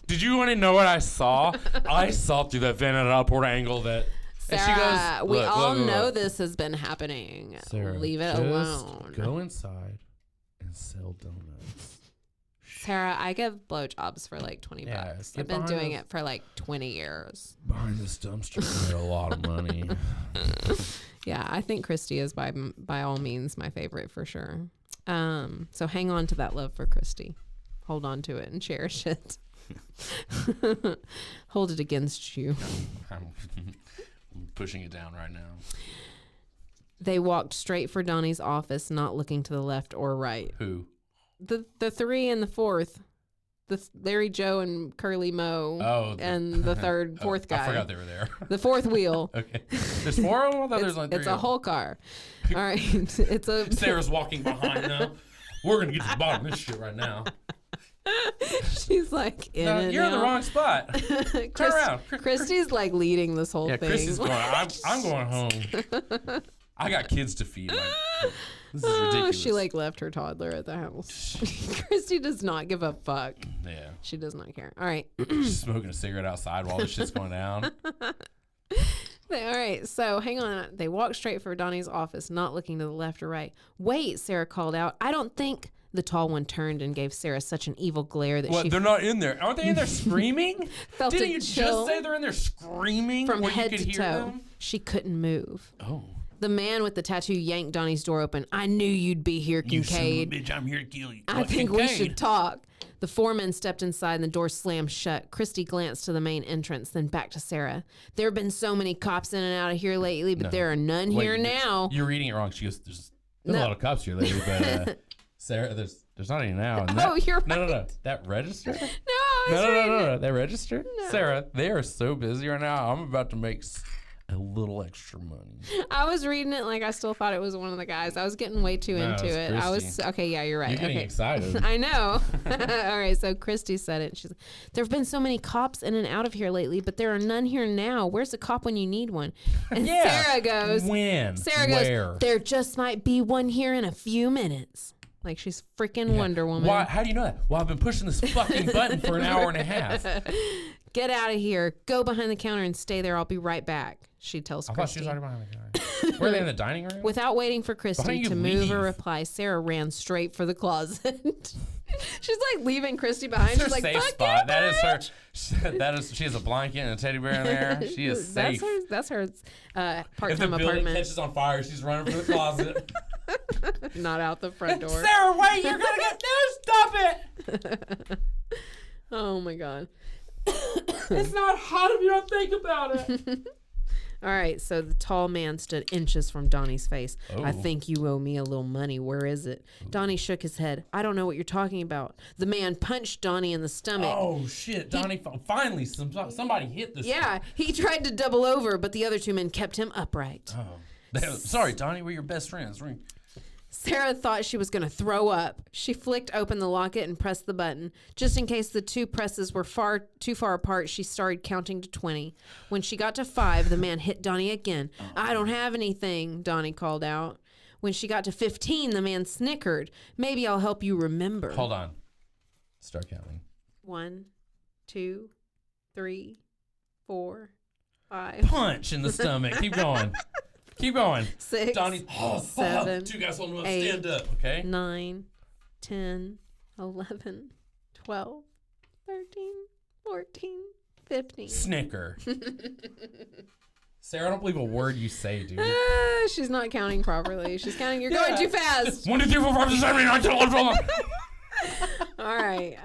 did you want to know what I saw? I saw through that vent at an upward angle that. Sarah, and she goes, we look, all look, know look. this has been happening. Sarah, Leave it just alone. Go inside and sell donuts. Sarah, I give blowjobs for like $20. Yeah, I've get been behind doing us. it for like 20 years. Behind this dumpster, you made a lot of money. Yeah, I think Christy is by all means my favorite for sure. So hang on to that love for Christy. Hold on to it and cherish it. Hold it against you. I'm pushing it down right now. They walked straight for Donnie's office, not looking to the left or right. Who? The three and the fourth. The Larry, Joe, and Curly Moe. Oh, and the fourth guy. I forgot they were there. The fourth wheel. Okay. There's four of them? I thought there's like three. It's a whole car. All right. It's a. Sarah's walking behind them. We're going to get to the bottom of this shit right now. She's like in it you're in the now. wrong spot. Turn around. Christy's like leading this whole Yeah, thing. Christy's going, I'm going home. I got kids to feed. Like, this is ridiculous. She like left her toddler at the house. Christy does not give a fuck. Yeah. She does not care. All right. She's smoking a cigarette outside while this shit's going down. All right, so hang on. They walked straight for Donnie's office, not looking to the left or right. Wait, Sarah called out. I don't think. The tall one turned and gave Sarah such an evil glare that What? she They're not in there. Aren't they in there screaming? felt Didn't a you chill just say they're in there screaming from where head you to could toe. hear them? She couldn't move. Oh. The man with the tattoo yanked Donnie's door open. I knew you'd be here, You son of a Kincaid. bitch, I'm here to kill you. I What, think we Kincaid? should talk. The four men stepped inside and the door slammed shut. Christy glanced to the main entrance, then back to Sarah. There have been so many cops in and out of here lately, but No. there are none Wait, here now. You're reading it wrong. She goes, there's No. a lot of cops here lately, but Sarah, there's not any now. And Oh, you're No. right. That register? No, I was reading it. No. That register? No. Sarah, they are so busy right now. I'm about to make a little extra money. I was reading it like I still thought it was one of the guys. I was getting way too No, into it's it. I was Christy. okay. Yeah, you're right. You're getting okay. excited. I know. All right. So Christy said it. She's like, there have been so many cops in and out of here lately, but there are none here now. Where's a cop when you need one? And Yeah. Sarah goes, When? Sarah Where? goes, there just might be one here in a few minutes. Like she's freaking Wonder Woman. Why? How do you know that? Well, I've been pushing this fucking button for an hour and a half. Get out of here. Go behind the counter and stay there. I'll be right back. She tells I thought Christy. she was already behind the counter. Were they in the dining room? Without waiting for Why Christy don't you to move or leave? reply, Sarah ran straight for the closet. She's like leaving Christy behind. That's She's her like, safe fuck spot. you, That is her. bitch. She has a blanket and a teddy bear in there. She is safe. That's her If the part-time building apartment. catches on fire, she's running for the closet. Not out the front door. Sarah, wait! You're gonna get no! Stop it! Oh my god. It's not hot if you don't think about it. All right, so the tall man stood inches from Donnie's face. I Oh. think you owe me a little money. Where is it? Donnie shook his head. I don't know what you're talking about. The man punched Donnie in the stomach. Oh shit, Donnie! Finally, somebody hit this. Yeah, he tried to double over, but the other two men kept him upright. Oh. Sorry, Donnie. We're your best friends. Sarah thought she was going to throw up. She flicked open the locket and pressed the button. Just in case the two presses were too far apart, she started counting to 20. When she got to 5, the man hit Donnie again. I don't have anything, Donnie called out. When she got to 15, the man snickered. Maybe I'll help you remember. Hold on. Start counting. 1, 2, 3, 4, 5. Punch in the stomach. Keep going. Keep going. 6, Donnie. 7, Two guys holding him up. 8, Stand up. Okay. 9, 10, 11, 12, 13, 14, 15. Snicker. Sarah, I don't believe a word you say, dude. She's not counting properly. She's counting. You're going too fast. 1, 2, 3, 4, 5, 6, 7, 8, 9, 10, 11, 12. All right.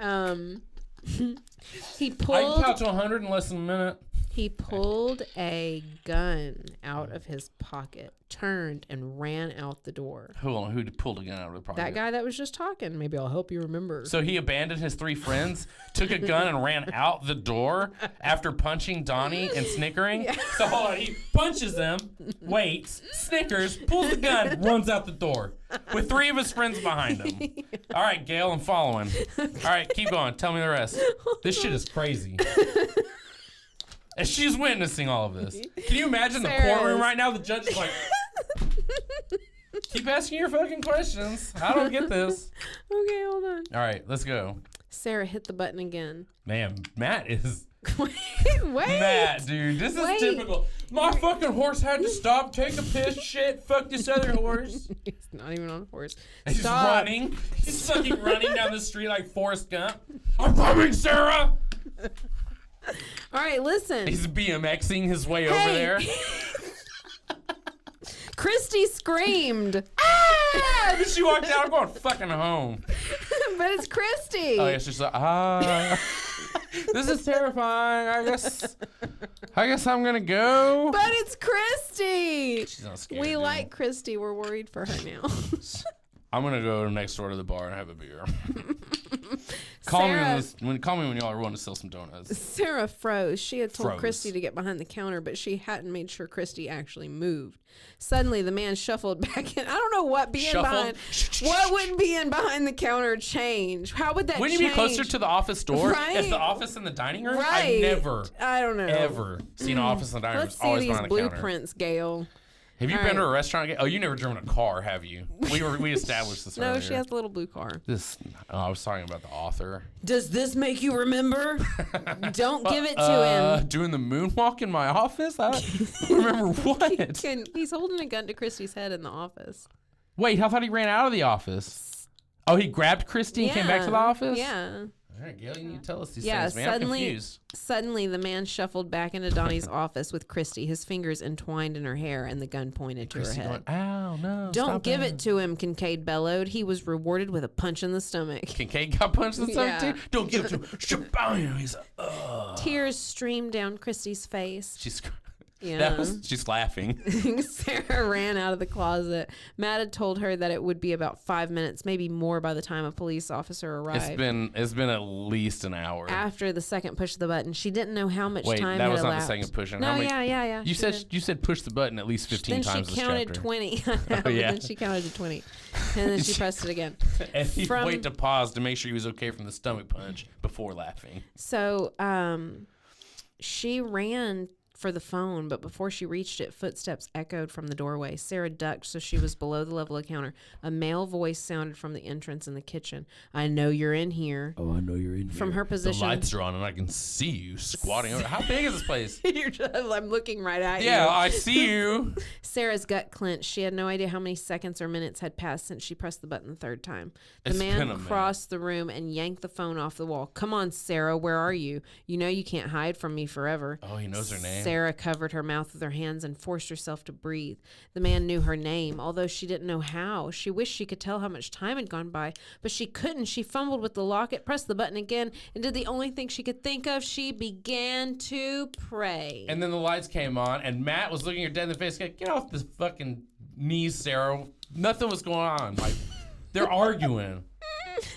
He I can pulled. count to 100 in less than a minute. He pulled a gun out of his pocket, turned, and ran out the door. Hold on, who pulled a gun out of the pocket? That guy that was just talking. Maybe I'll help you remember. So he abandoned his 3 friends, took a gun, and ran out the door after punching Donnie and snickering. Yeah. So hold on, he punches them, waits, snickers, pulls the gun, runs out the door with 3 of his friends behind him. Yeah. All right, Gail, I'm following. All right, keep going. Tell me the rest. This shit is crazy. And she's witnessing all of this. Can you imagine the courtroom right now? The judge is like, keep asking your fucking questions. I don't get this. Okay, hold on. All right, let's go. Sarah hit the button again. Man, Matt is... Wait. Matt, dude, this is typical. My fucking horse had to stop, take a piss, shit, fuck this other horse. He's not even on a horse. He's running. He's fucking running down the street like Forrest Gump. I'm coming, Sarah! All right, listen. He's BMXing his way over there. Christy screamed. Ah! And she walked out. I'm going fucking home. But it's Christy. Oh, yeah, she's like, this is terrifying. I guess I'm gonna go. But it's Christy. She's not scared. We like Christy. We're worried for her now. I'm gonna go next door to the bar and have a beer. Call me when y'all are willing to sell some donuts. Sarah froze. She had told Christy to get behind the counter, but she hadn't made sure Christy actually moved. Suddenly, the man shuffled back in. I don't know what what would being behind the counter change? How would that Wouldn't change? you be closer to the office door? Right. Is the office in the dining room? Right. I don't know. Ever seen an office in the dining room. Let's It's always see these behind the counter. blueprints, Gail. Have you been to a restaurant? Oh, you never driven a car, have you? We established this earlier. No, she has a little blue car. I was talking about the author. Does this make you remember? Don't give it to him. Doing the moonwalk in my office? I don't remember what. He's holding a gun to Christy's head in the office. Wait, I thought he ran out of the office. Oh, he grabbed Christy and came back to the office? Yeah. All right, Gail, you need to tell us these things, man. I'm confused. Suddenly, the man shuffled back into Donnie's office with Christy, his fingers entwined in her hair and the gun pointed to her head. Going, ow, no. Don't give it to him, Kincaid bellowed. He was rewarded with a punch in the stomach. Kincaid got punched in the stomach, too? Don't give it to him. Shabam! He's like, ugh. Tears streamed down Christy's face. She's laughing. Sarah ran out of the closet. Matt had told her that it would be about 5 minutes, maybe more, by the time a police officer arrived. It's been at least an hour. After the second push of the button, she didn't know how much time had that was elapsed. not the second push. No, yeah. You said push the button at least 15 times this chapter. Then she counted 20. Then she counted to 20. And then she pressed it again. And he'd wait to pause to make sure he was okay from the stomach punch before laughing. So she ran for the phone, but before she reached it, footsteps echoed from the doorway. Sarah ducked so she was below the level of the counter. A male voice sounded from the entrance in the kitchen. I know you're in here. Oh, I know you're in here. From her position. The lights are on and I can see you squatting over. How big is this place? I'm looking right at you. Yeah, I see you. Sarah's gut clenched. She had no idea how many seconds or minutes had passed since she pressed the button the third time. The man crossed the room and yanked the phone off the wall. Come on, Sarah, where are you? You know you can't hide from me forever. Oh, he knows her name. Sarah covered her mouth with her hands and forced herself to breathe. The man knew her name, although she didn't know how. She wished she could tell how much time had gone by, but she couldn't. She fumbled with the locket, pressed the button again, and did the only thing she could think of. She began to pray. And then the lights came on, and Matt was looking her dead in the face, like, get off this fucking knees, Sarah. Nothing was going on. Like, they're arguing.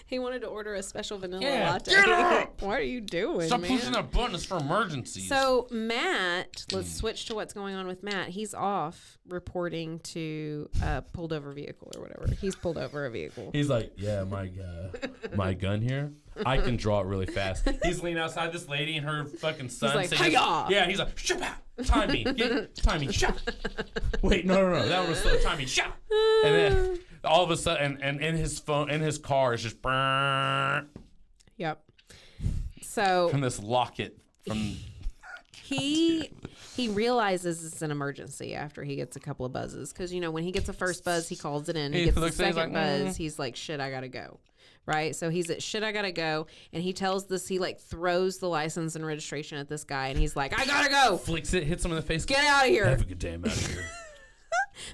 He wanted to order a special vanilla latte. Get up! What are you doing, Stop man? pushing that button. It's for emergencies. So Matt, let's switch to what's going on with Matt. He's off reporting to a pulled over vehicle or whatever. He's pulled over a vehicle. He's like, yeah, my gun here, I can draw it really fast. He's leaning outside this lady and her fucking son. He's like, hi-ya! Yeah, he's like, shut up. Time me. Time me. Shut. Wait, no. That one was slow. Time me. Shut. And then all of a sudden, and in his phone, in his car, is just Yep. So from this locket from. He realizes it's an emergency after he gets a couple of buzzes. Because, when he gets a first buzz, he calls it in. He gets the second buzz, he's like, shit, I gotta go. Right? So he's at shit, I gotta go. And he tells this, he throws the license and registration at this guy. And he's like, I gotta go. Flicks it, hits him in the face. Get out of here. Have a good day, I'm out of here.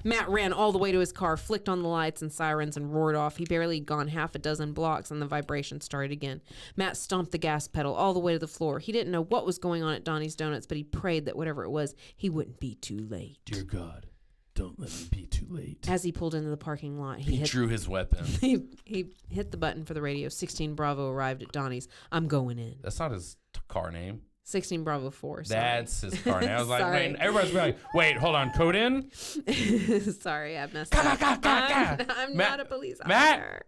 Matt ran all the way to his car, flicked on the lights and sirens, and roared off. He barely gone half a dozen blocks, and the vibration started again. Matt stomped the gas pedal all the way to the floor. He didn't know what was going on at Donnie's Donuts, but he prayed that whatever it was, he wouldn't be too late. Dear God, don't let me be too late. As he pulled into the parking lot, he drew his weapon. He hit the button for the radio. 16 Bravo arrived at Donnie's. I'm going in. That's not his car name. 16 Bravo 4. Sorry. That's his car name. I was like, wait, everybody's like, wait, hold on, code in? Sorry, I messed up. I'm not a police officer.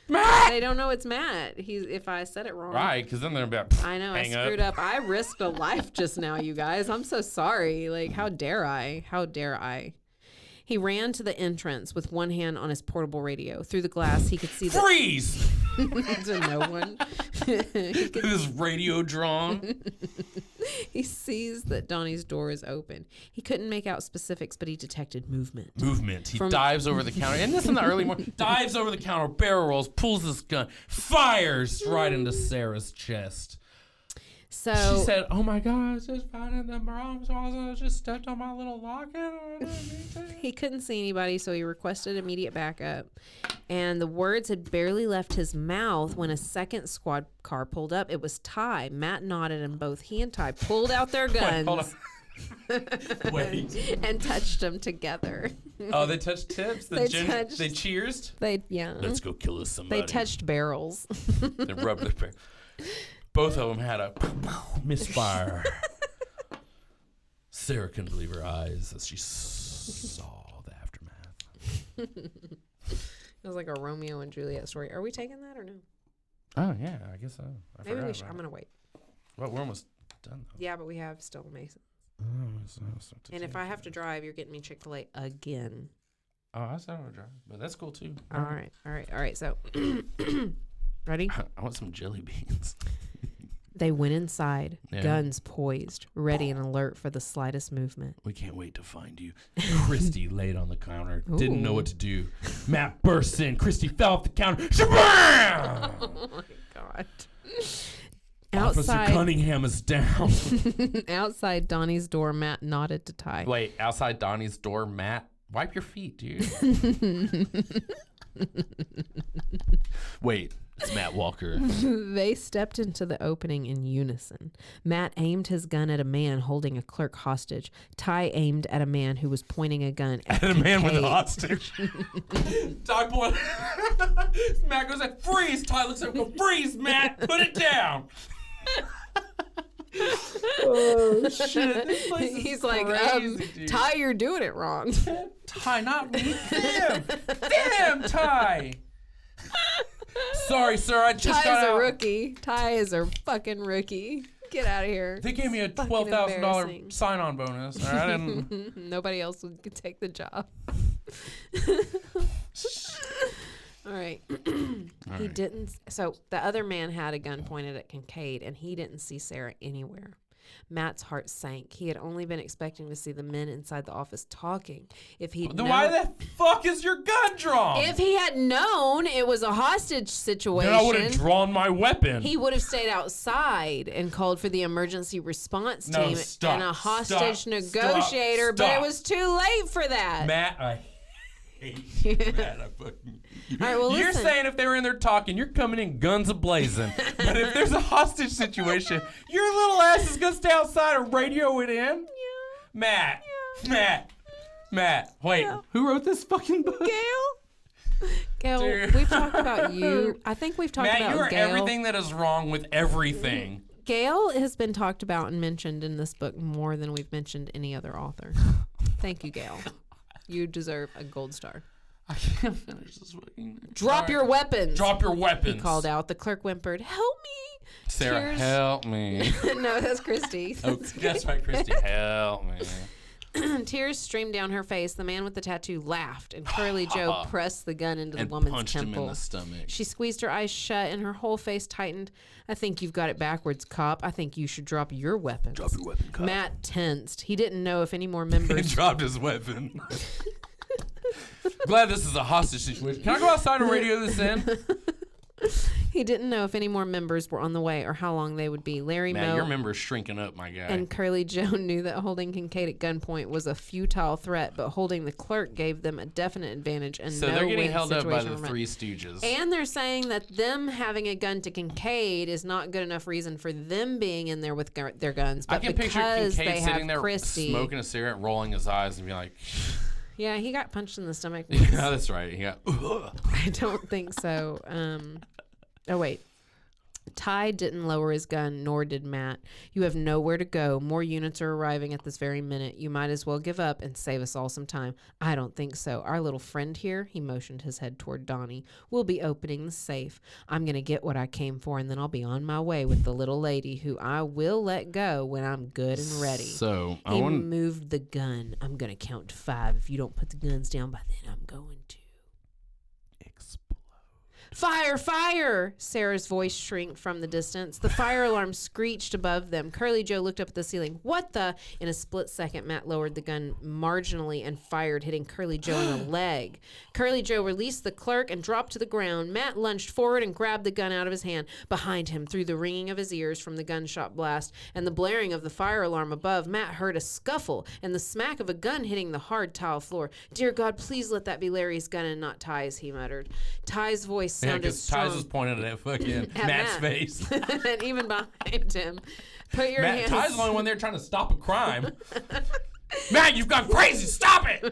Matt! They don't know it's Matt. If I said it wrong. Right, because then they're about I know, I screwed up. I risked a life just now, you guys. I'm so sorry. How dare I? How dare I? He ran to the entrance with one hand on his portable radio. Through the glass, he could see that... Freeze! To no one. This radio drawn. He sees that Donnie's door is open. He couldn't make out specifics, but he detected movement. He dives over the counter. And this in the early morning. Dives over the counter, barrel rolls, pulls his gun, fires right into Sarah's chest. So she said, "Oh my God, I was just finding the wrong, so I just stepped on my little locket." He couldn't see anybody, so he requested immediate backup. And the words had barely left his mouth when a second squad car pulled up. It was Ty. Matt nodded, and both he and Ty pulled out their guns. Wait. And touched them together. Oh, they touched tips? They cheersed? Yeah. Let's go kill us somebody. They touched barrels. They rubbed their barrels. Both of them had a misfire. Sarah couldn't believe her eyes as she saw the aftermath. It was like a Romeo and Juliet story. Are we taking that or no? Oh, yeah, I guess so. Maybe we should. I'm going to wait. Well, we're almost done, though. Yeah, but we have still Mason. And if I have to drive, you're getting me Chick-fil-A again. Oh, I said I would drive, but that's cool, too. All right. So, ready? I want some jelly beans. They went inside, guns poised, ready and alert for the slightest movement. We can't wait to find you. Christy laid on the counter, didn't know what to do. Matt burst in. Christy fell off the counter. Shabam! Oh, my God. Officer Cunningham is down. Outside Donnie's door, Matt nodded to Ty. Wait, outside Donnie's door, Matt? Wipe your feet, dude. Wait, it's Matt Walker. They stepped into the opening in unison. Matt aimed his gun at a man holding a clerk hostage. Ty aimed at a man who was pointing a gun at a man with a hostage. Ty point. Matt goes like, freeze. Ty looks at him and goes, freeze, Matt. Put it down. Oh, shit. This place is He's like, crazy, Ty, you're doing it wrong. Ty, not me. Damn, Ty. Sorry, sir. I just got out. Ty's a rookie. Ty is a fucking rookie. Get out of here. They gave me a $12,000 sign-on bonus. All right, I didn't. Nobody else could take the job. All right. He didn't. So the other man had a gun pointed at Kincaid, and he didn't see Sarah anywhere. Matt's heart sank. He had only been expecting to see the men inside the office talking. If he'd known, why the fuck is your gun drawn? If he had known it was a hostage situation, then I would have drawn my weapon. He would have stayed outside and called for the emergency response team and a hostage negotiator, but it was too late for that. Matt, I hate you. Matt, I fucking... All right, well, you're saying if they were in there talking, you're coming in guns a-blazing. But if there's a hostage situation, your little ass is going to stay outside and radio it in? Yeah. Matt. Yeah. Matt. Wait, who wrote this fucking book? Gail, Dude. we've talked about you. I think we've talked about Gail. Matt, you are everything that is wrong with everything. Gail has been talked about and mentioned in this book more than we've mentioned any other author. Thank you, Gail. You deserve a gold star. I can't finish this fucking... Drop your weapons. Drop your weapons. He called out. The clerk whimpered, help me. Sarah, help me. No, that's Christy. Oh, that's right, Christy. Help me. Tears streamed down her face. The man with the tattoo laughed, and Curly Joe pressed the gun into the And woman's punched temple. him in the stomach. She squeezed her eyes shut, and her whole face tightened. I think you've got it backwards, cop. I think you should drop your weapons. Drop your weapon, cop. Matt tensed. He didn't know if any more He members... dropped his weapon. Glad this is a hostage situation. Can I go outside and radio this in? He didn't know if any more members were on the way or how long they would be. Larry Man, Moe your member's shrinking up, my guy. and Curly Joe knew that holding Kincaid at gunpoint was a futile threat, but holding the clerk gave them a definite advantage. And so no they're getting win held up by situation the from it. Three Stooges. And they're saying that them having a gun to Kincaid is not good enough reason for them being in there with their guns. But I can picture because Kincaid they sitting have there Christy, smoking a cigarette, rolling his eyes, and be like, yeah, he got punched in the stomach. yeah, that's right. He got, I don't think so. Oh, wait. Ty didn't lower his gun, nor did Matt. You have nowhere to go. More units are arriving at this very minute. You might as well give up and save us all some time. I don't think so. Our little friend here, he motioned his head toward Donnie, will be opening the safe. I'm going to get what I came for, and then I'll be on my way with the little lady who I will let go when I'm good and ready. So, I He want moved the gun. I'm going to count to 5. If you don't put the guns down by then, I'm going to. Fire, fire! Sarah's voice shrieked from the distance. The fire alarm screeched above them. Curly Joe looked up at the ceiling. What the? In a split second, Matt lowered the gun marginally and fired, hitting Curly Joe in the leg. Curly Joe released the clerk and dropped to the ground. Matt lunged forward and grabbed the gun out of his hand. Behind him, through the ringing of his ears from the gunshot blast and the blaring of the fire alarm above, Matt heard a scuffle and the smack of a gun hitting the hard tile floor. Dear God, please let that be Larry's gun and not Ty's, he muttered. Ty's voice sounded because strong. Ty's was pointed at fucking Matt's Matt. face. And even behind him. Put your hands... Ty's the only one there trying to stop a crime. Matt, you've gone crazy. Stop it.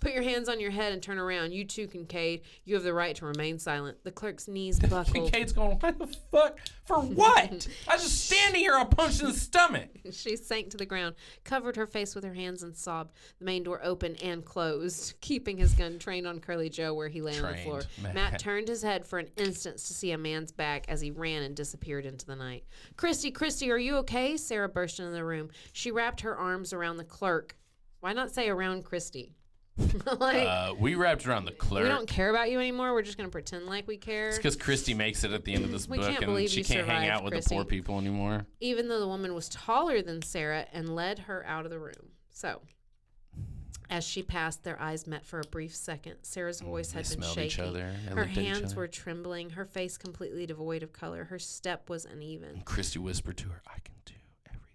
Put your hands on your head and turn around. You too, Kincaid. You have the right to remain silent. The clerk's knees buckled. Kincaid's going, what the fuck? For what? I was just standing here, I'll punch in the stomach. She sank to the ground, covered her face with her hands, and sobbed. The main door opened and closed, keeping his gun trained on Curly Joe where he lay on the floor. Matt turned his head for an instant to see a man's back as he ran and disappeared into the night. Christy, are you okay? Sarah burst into the room. She wrapped her arms around the clerk. Why not say around Christy? We wrapped around the clerk. We don't care about you anymore. We're just going to pretend like we care. It's because Christy makes it at the end of this We book, can't and believe she you can't hang survived, out with Christy. the poor people anymore. Even though the woman was taller than Sarah and led her out of the room. So, as she passed, their eyes met for a brief second. Sarah's voice had been smelled shaking. each other and Her looked at each hands other. were trembling. Her face completely devoid of color. Her step was uneven. And Christy whispered to her, I can do everything.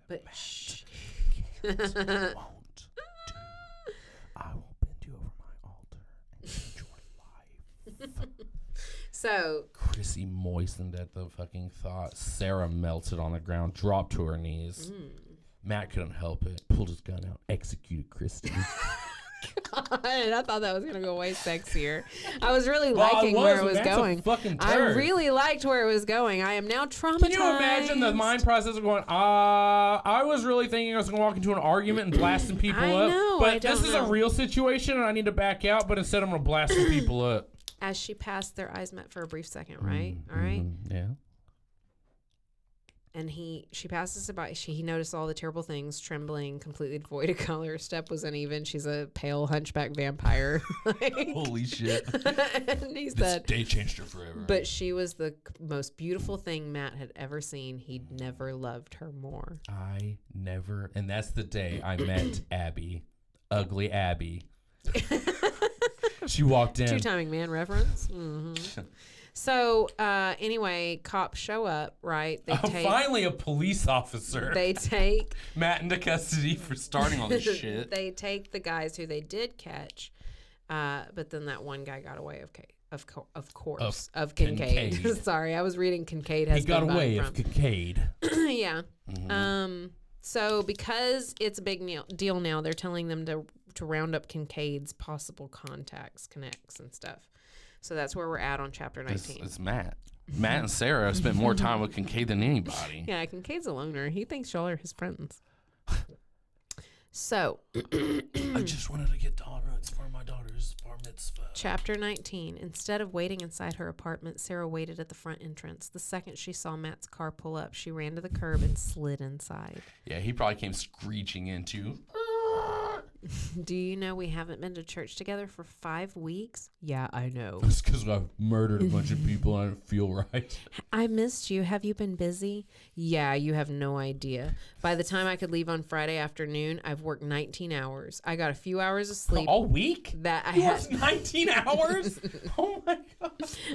But shh. Won't do. I will bend you over my altar and end your life. So, Chrissy moistened at the fucking thought. Sarah melted on the ground, dropped to her knees. Matt couldn't help it. Pulled his gun out, executed Christy. God, I thought that was going to go way sexier. I was really liking where it was Matt's a going. fucking I turd. really liked where it was going. I am now traumatized. Can you imagine the mind process of going, I was really thinking I was going to walk into an argument and blasting people I up. know, But I this don't is know. a real situation and I need to back out, but instead I'm going to blast some people up. As she passed, their eyes met for a brief second, right? All right. Yeah. And she passes it by. He noticed all the terrible things, trembling, completely devoid of color. Step was uneven. She's a pale hunchback vampire. Holy shit. And he This said, day changed her forever. but she was the most beautiful thing Matt had ever seen. He'd never loved her more. I never, and that's the day I met Abby, ugly Abby. She walked in. Two-timing man reference. So anyway, cops show up, right? They Finally, a police officer. They take Matt into custody for starting all this shit. They take the guys who they did catch, but then that one guy got away of course of Kincaid. Kincaid. Sorry, I was reading Kincaid has He got been away buying of from. Kincaid. Yeah. So because it's a big deal now, they're telling them to round up Kincaid's possible contacts, connects, and stuff. So that's where we're at on chapter 19. It's Matt. Matt and Sarah spent more time with Kincaid than anybody. Yeah, Kincaid's a loner. He thinks y'all are his friends. So, I just wanted to get tolerance for my daughter's bar mitzvah. chapter 19. Instead of waiting inside her apartment, Sarah waited at the front entrance. The second she saw Matt's car pull up, she ran to the curb and slid inside. Yeah, he probably came screeching into. Do you know we haven't been to church together for 5 weeks? Yeah, I know. It's because I've murdered a bunch of people and I don't feel right. I missed you. Have you been busy? Yeah, you have no idea. By the time I could leave on Friday afternoon, I've worked 19 hours. I got a few hours of sleep. All week? That I You had. worked 19 hours? Oh my God.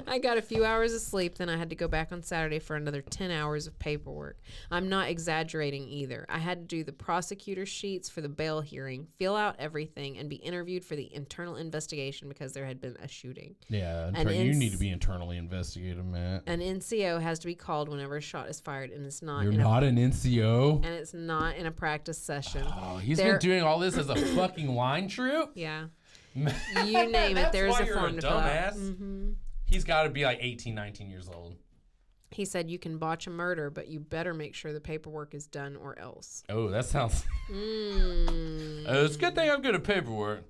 I got a few hours of sleep, then I had to go back on Saturday for another 10 hours of paperwork. I'm not exaggerating either. I had to do the prosecutor sheets for the bail hearing, fill out everything, and be interviewed for the internal investigation because there had been a shooting. Yeah, And you need to be internally investigated, Matt. An NCO has to be called whenever a shot is fired, and it's not. You're in not an NCO? and it's not in a practice session. Oh, he's There- been doing all this as a fucking line troop? Yeah. You name it, That's there's why a you're form to fill out. dumbass. He's got to be like 18, 19 years old. He said you can botch a murder, but you better make sure the paperwork is done or else. Oh, that sounds... it's a good thing I'm good at paperwork.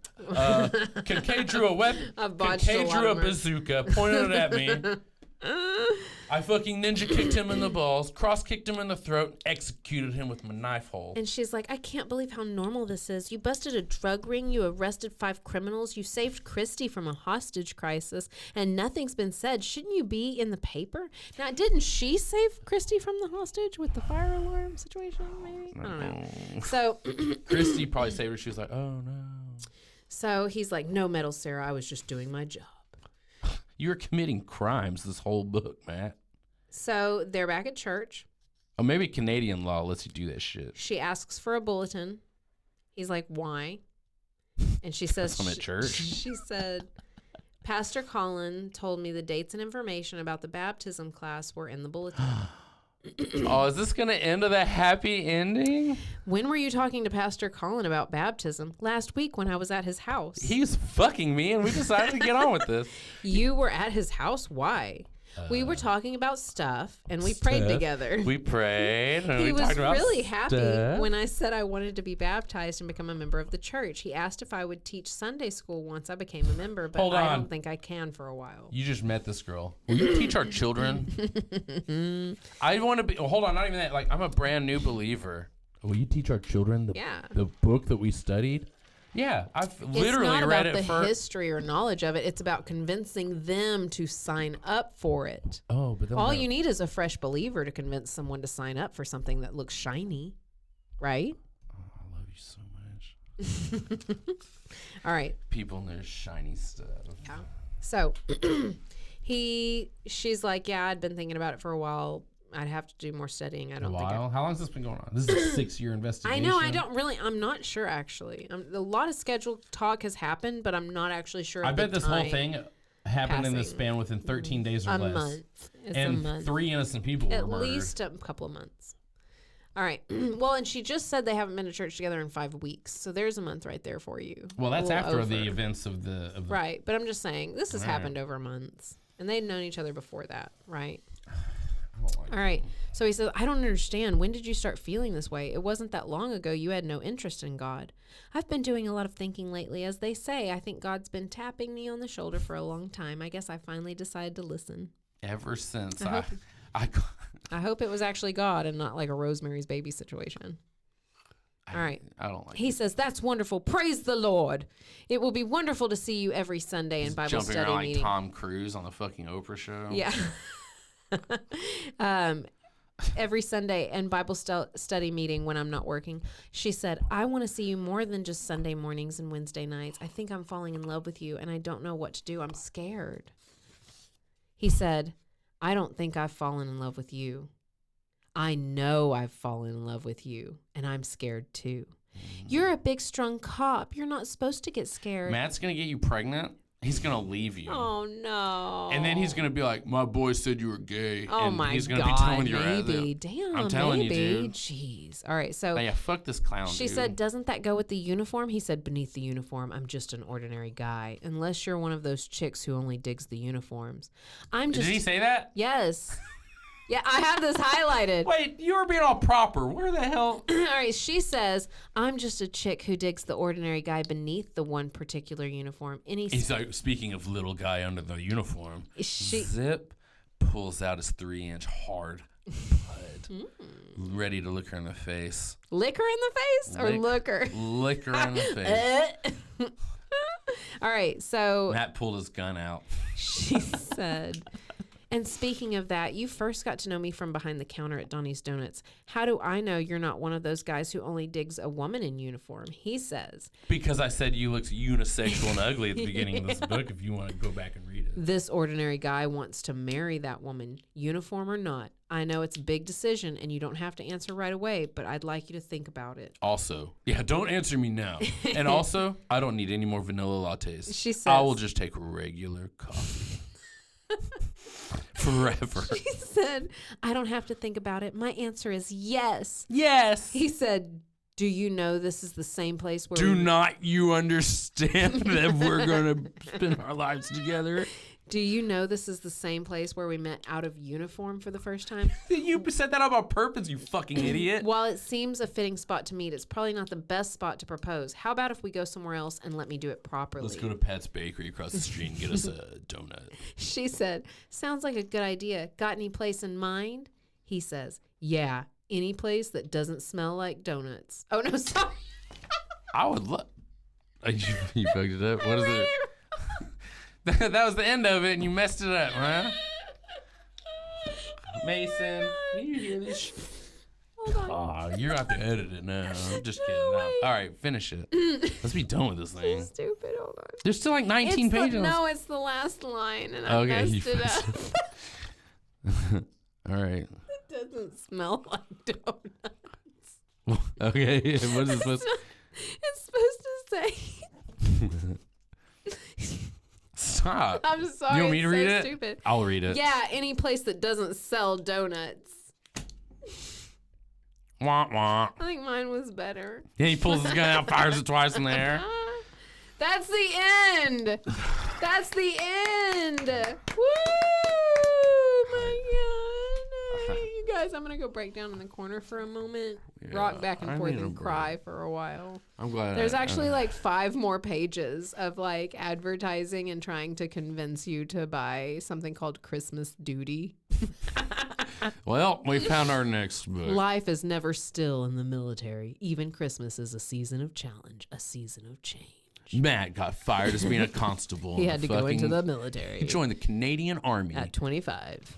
Kincaid drew a weapon. I've botched Kincaid a lot drew a of murders. bazooka, pointed it at me. I fucking ninja kicked him in the balls, cross kicked him in the throat, executed him with my knife hole. And she's like, I can't believe how normal this is. You busted a drug ring, you arrested 5 criminals, you saved Christy from a hostage crisis, and nothing's been said. Shouldn't you be in the paper? Now, didn't she save Christy from the hostage with the fire alarm situation, maybe? I don't know. So, Christy probably saved her. She was like, oh no. so he's like, no medal, Sarah. I was just doing my job. You're committing crimes this whole book, Matt. So they're back at church. Oh, maybe Canadian law lets you do that shit. She asks for a bulletin. He's like, why? And she says, I'm at church. She said, Pastor Colin told me the dates and information about the baptism class were in the bulletin. Oh, is this going to end with a happy ending? When were you talking to Pastor Colin about baptism? Last week when I was at his house. He's fucking me, and we decided to get on with this. You were at his house? Why? We were talking about stuff, and we prayed together. We prayed. And He we was talked about really happy stuff. when I said I wanted to be baptized and become a member of the church. He asked if I would teach Sunday school once I became a member, but Hold I on. don't think I can for a while. You just met this girl. Will you teach our children? I want to be. Oh, hold on, not even that. Like, I'm a brand new believer. Will you teach our children the book that we studied? Yeah, I've literally it's not read about it the for. history or knowledge of it. It's about convincing them to sign up for it. Oh, but All you need is a fresh believer to convince someone to sign up for something that looks shiny, right? I love you so much. All right. People and their shiny stuff. Yeah. So she's like, yeah, I'd been thinking about it for a while. I'd have to do more studying. I A don't think while. How long has this been going on? This is a 6-year I investigation. know. I'm not sure actually. A lot of scheduled talk has happened, but I'm not actually sure. I of bet the this whole time. thing happened in the passing. span within 13 days or A less. month. It's and a month. 3 innocent people At were murdered. least a couple of months. All right. Well, and she just said they haven't been to church together in 5 weeks, so there's a month right there for you. Well, that's A little after over. the events of the. Right, but I'm just saying this has All right. happened over months, and they'd known each other before that, right? I don't like All right. So he said, I don't understand. When did you start feeling this way? It wasn't that long ago you had no interest in God. I've been doing a lot of thinking lately. As they say, I think God's been tapping me on the shoulder for a long time. I guess I finally decided to listen. Ever since Uh-huh. I I hope it was actually God and not like a Rosemary's Baby situation. All right. I don't like He it. says, that's wonderful. Praise the Lord. It will be wonderful to see you every Sunday in He's Bible jumping study around like meeting. Tom Cruise on the fucking Oprah show. Yeah. Every Sunday and Bible study meeting when I'm not working. She said, I want to see you more than just Sunday mornings and Wednesday nights. I think I'm falling in love with you and I don't know what to do. I'm scared. He said, I don't think I've fallen in love with you. I know I've fallen in love with you and I'm scared too. You're a big, strong cop. You're not supposed to get scared. Matt's gonna get you pregnant. He's gonna leave you. Oh, no. And then he's gonna be like, "My boy said you were gay." Oh, and my he's gonna God. be telling you Maybe. Damn, I'm telling maybe. you, dude. Jeez. All right. So Oh, yeah, fuck this clown. she dude. said, doesn't that go with the uniform? He said, beneath the uniform, I'm just an ordinary guy. Unless you're one of those chicks who only digs the uniforms. I'm just. Did he say that? Yes. Yeah, I have this highlighted. Wait, you were being all proper. Where the hell? All right, she says, I'm just a chick who digs the ordinary guy beneath the one particular uniform. Any He's like, speaking of little guy under the uniform. She- Zip pulls out his 3-inch hard But ready to look her in the face. Lick her in the face or look her? Lick her in the face. All right, so Matt pulled his gun out. she said, and speaking of that, you first got to know me from behind the counter at Donnie's Donuts. How do I know you're not one of those guys who only digs a woman in uniform? He says. Because I said you looked unisexual and ugly at the beginning of this book if you want to go back and read it. This ordinary guy wants to marry that woman, uniform or not. I know it's a big decision and you don't have to answer right away, but I'd like you to think about it. Also, don't answer me now. And also, I don't need any more vanilla lattes. She says. I will just take regular coffee. Forever. She said, I don't have to think about it. My answer is yes. Yes. He said, do you know this is the same place where Do not you understand that we're going to spend our lives together? Do you know this is the same place where we met out of uniform for the first time? You set that up on purpose, you fucking idiot. While it seems a fitting spot to meet, it's probably not the best spot to propose. How about if we go somewhere else and let me do it properly? Let's go to Pat's Bakery across the street and get us a donut. She said, sounds like a good idea. Got any place in mind? He says, yeah, any place that doesn't smell like donuts. Oh, no, sorry. I would love... You fucked it up? What is it? That was the end of it, and you messed it up, huh? Mason, can you hear this? Hold on. Oh, you're going to have to edit it now. I'm just kidding. No, all right, finish it. Let's be done with this thing. Stupid. Hold on. There's still like 19 pages. No, it's the last line, and I messed it up. All right. It doesn't smell like donuts. Okay, what is it supposed to... It's supposed to say... Stop. I'm sorry. You want me to read it? Stupid. I'll read it. Yeah, any place that doesn't sell donuts. Wah, wah. I think mine was better. Yeah, he pulls his gun out, fires it twice in the air. That's the end. That's the end. Woo! My God. You guys, I'm going to go break down in the corner for a moment, rock back and forth and cry for a while. I'm glad. There's actually like 5 more pages of like advertising and trying to convince you to buy something called Christmas Duty. Well, we found our next book. Life is never still in the military. Even Christmas is a season of challenge, a season of change. Matt got fired as being a constable. He had to go into the military. He joined the Canadian Army. At 25.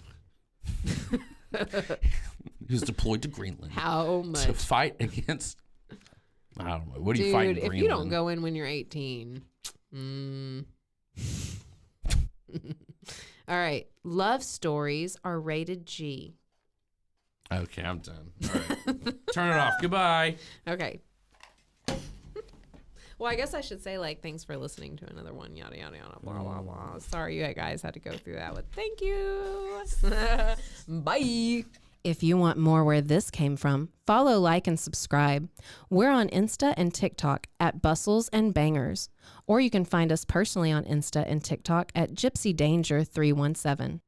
He was deployed to Greenland. How to much? fight against... I don't know. What do you Dude, fight in Greenland? if you don't go in when you're 18. All right. Love stories are rated G. Okay, I'm done. All right. Turn it off. Goodbye. Okay. Well, I guess I should say, like, thanks for listening to another one, yada, yada, yada, blah, blah, blah. Sorry you guys had to go through that, but thank you. Bye. If you want more where this came from, follow, like, and subscribe. We're on Insta and TikTok at Bustles and Bangers. Or you can find us personally on Insta and TikTok at Gypsy Danger 317.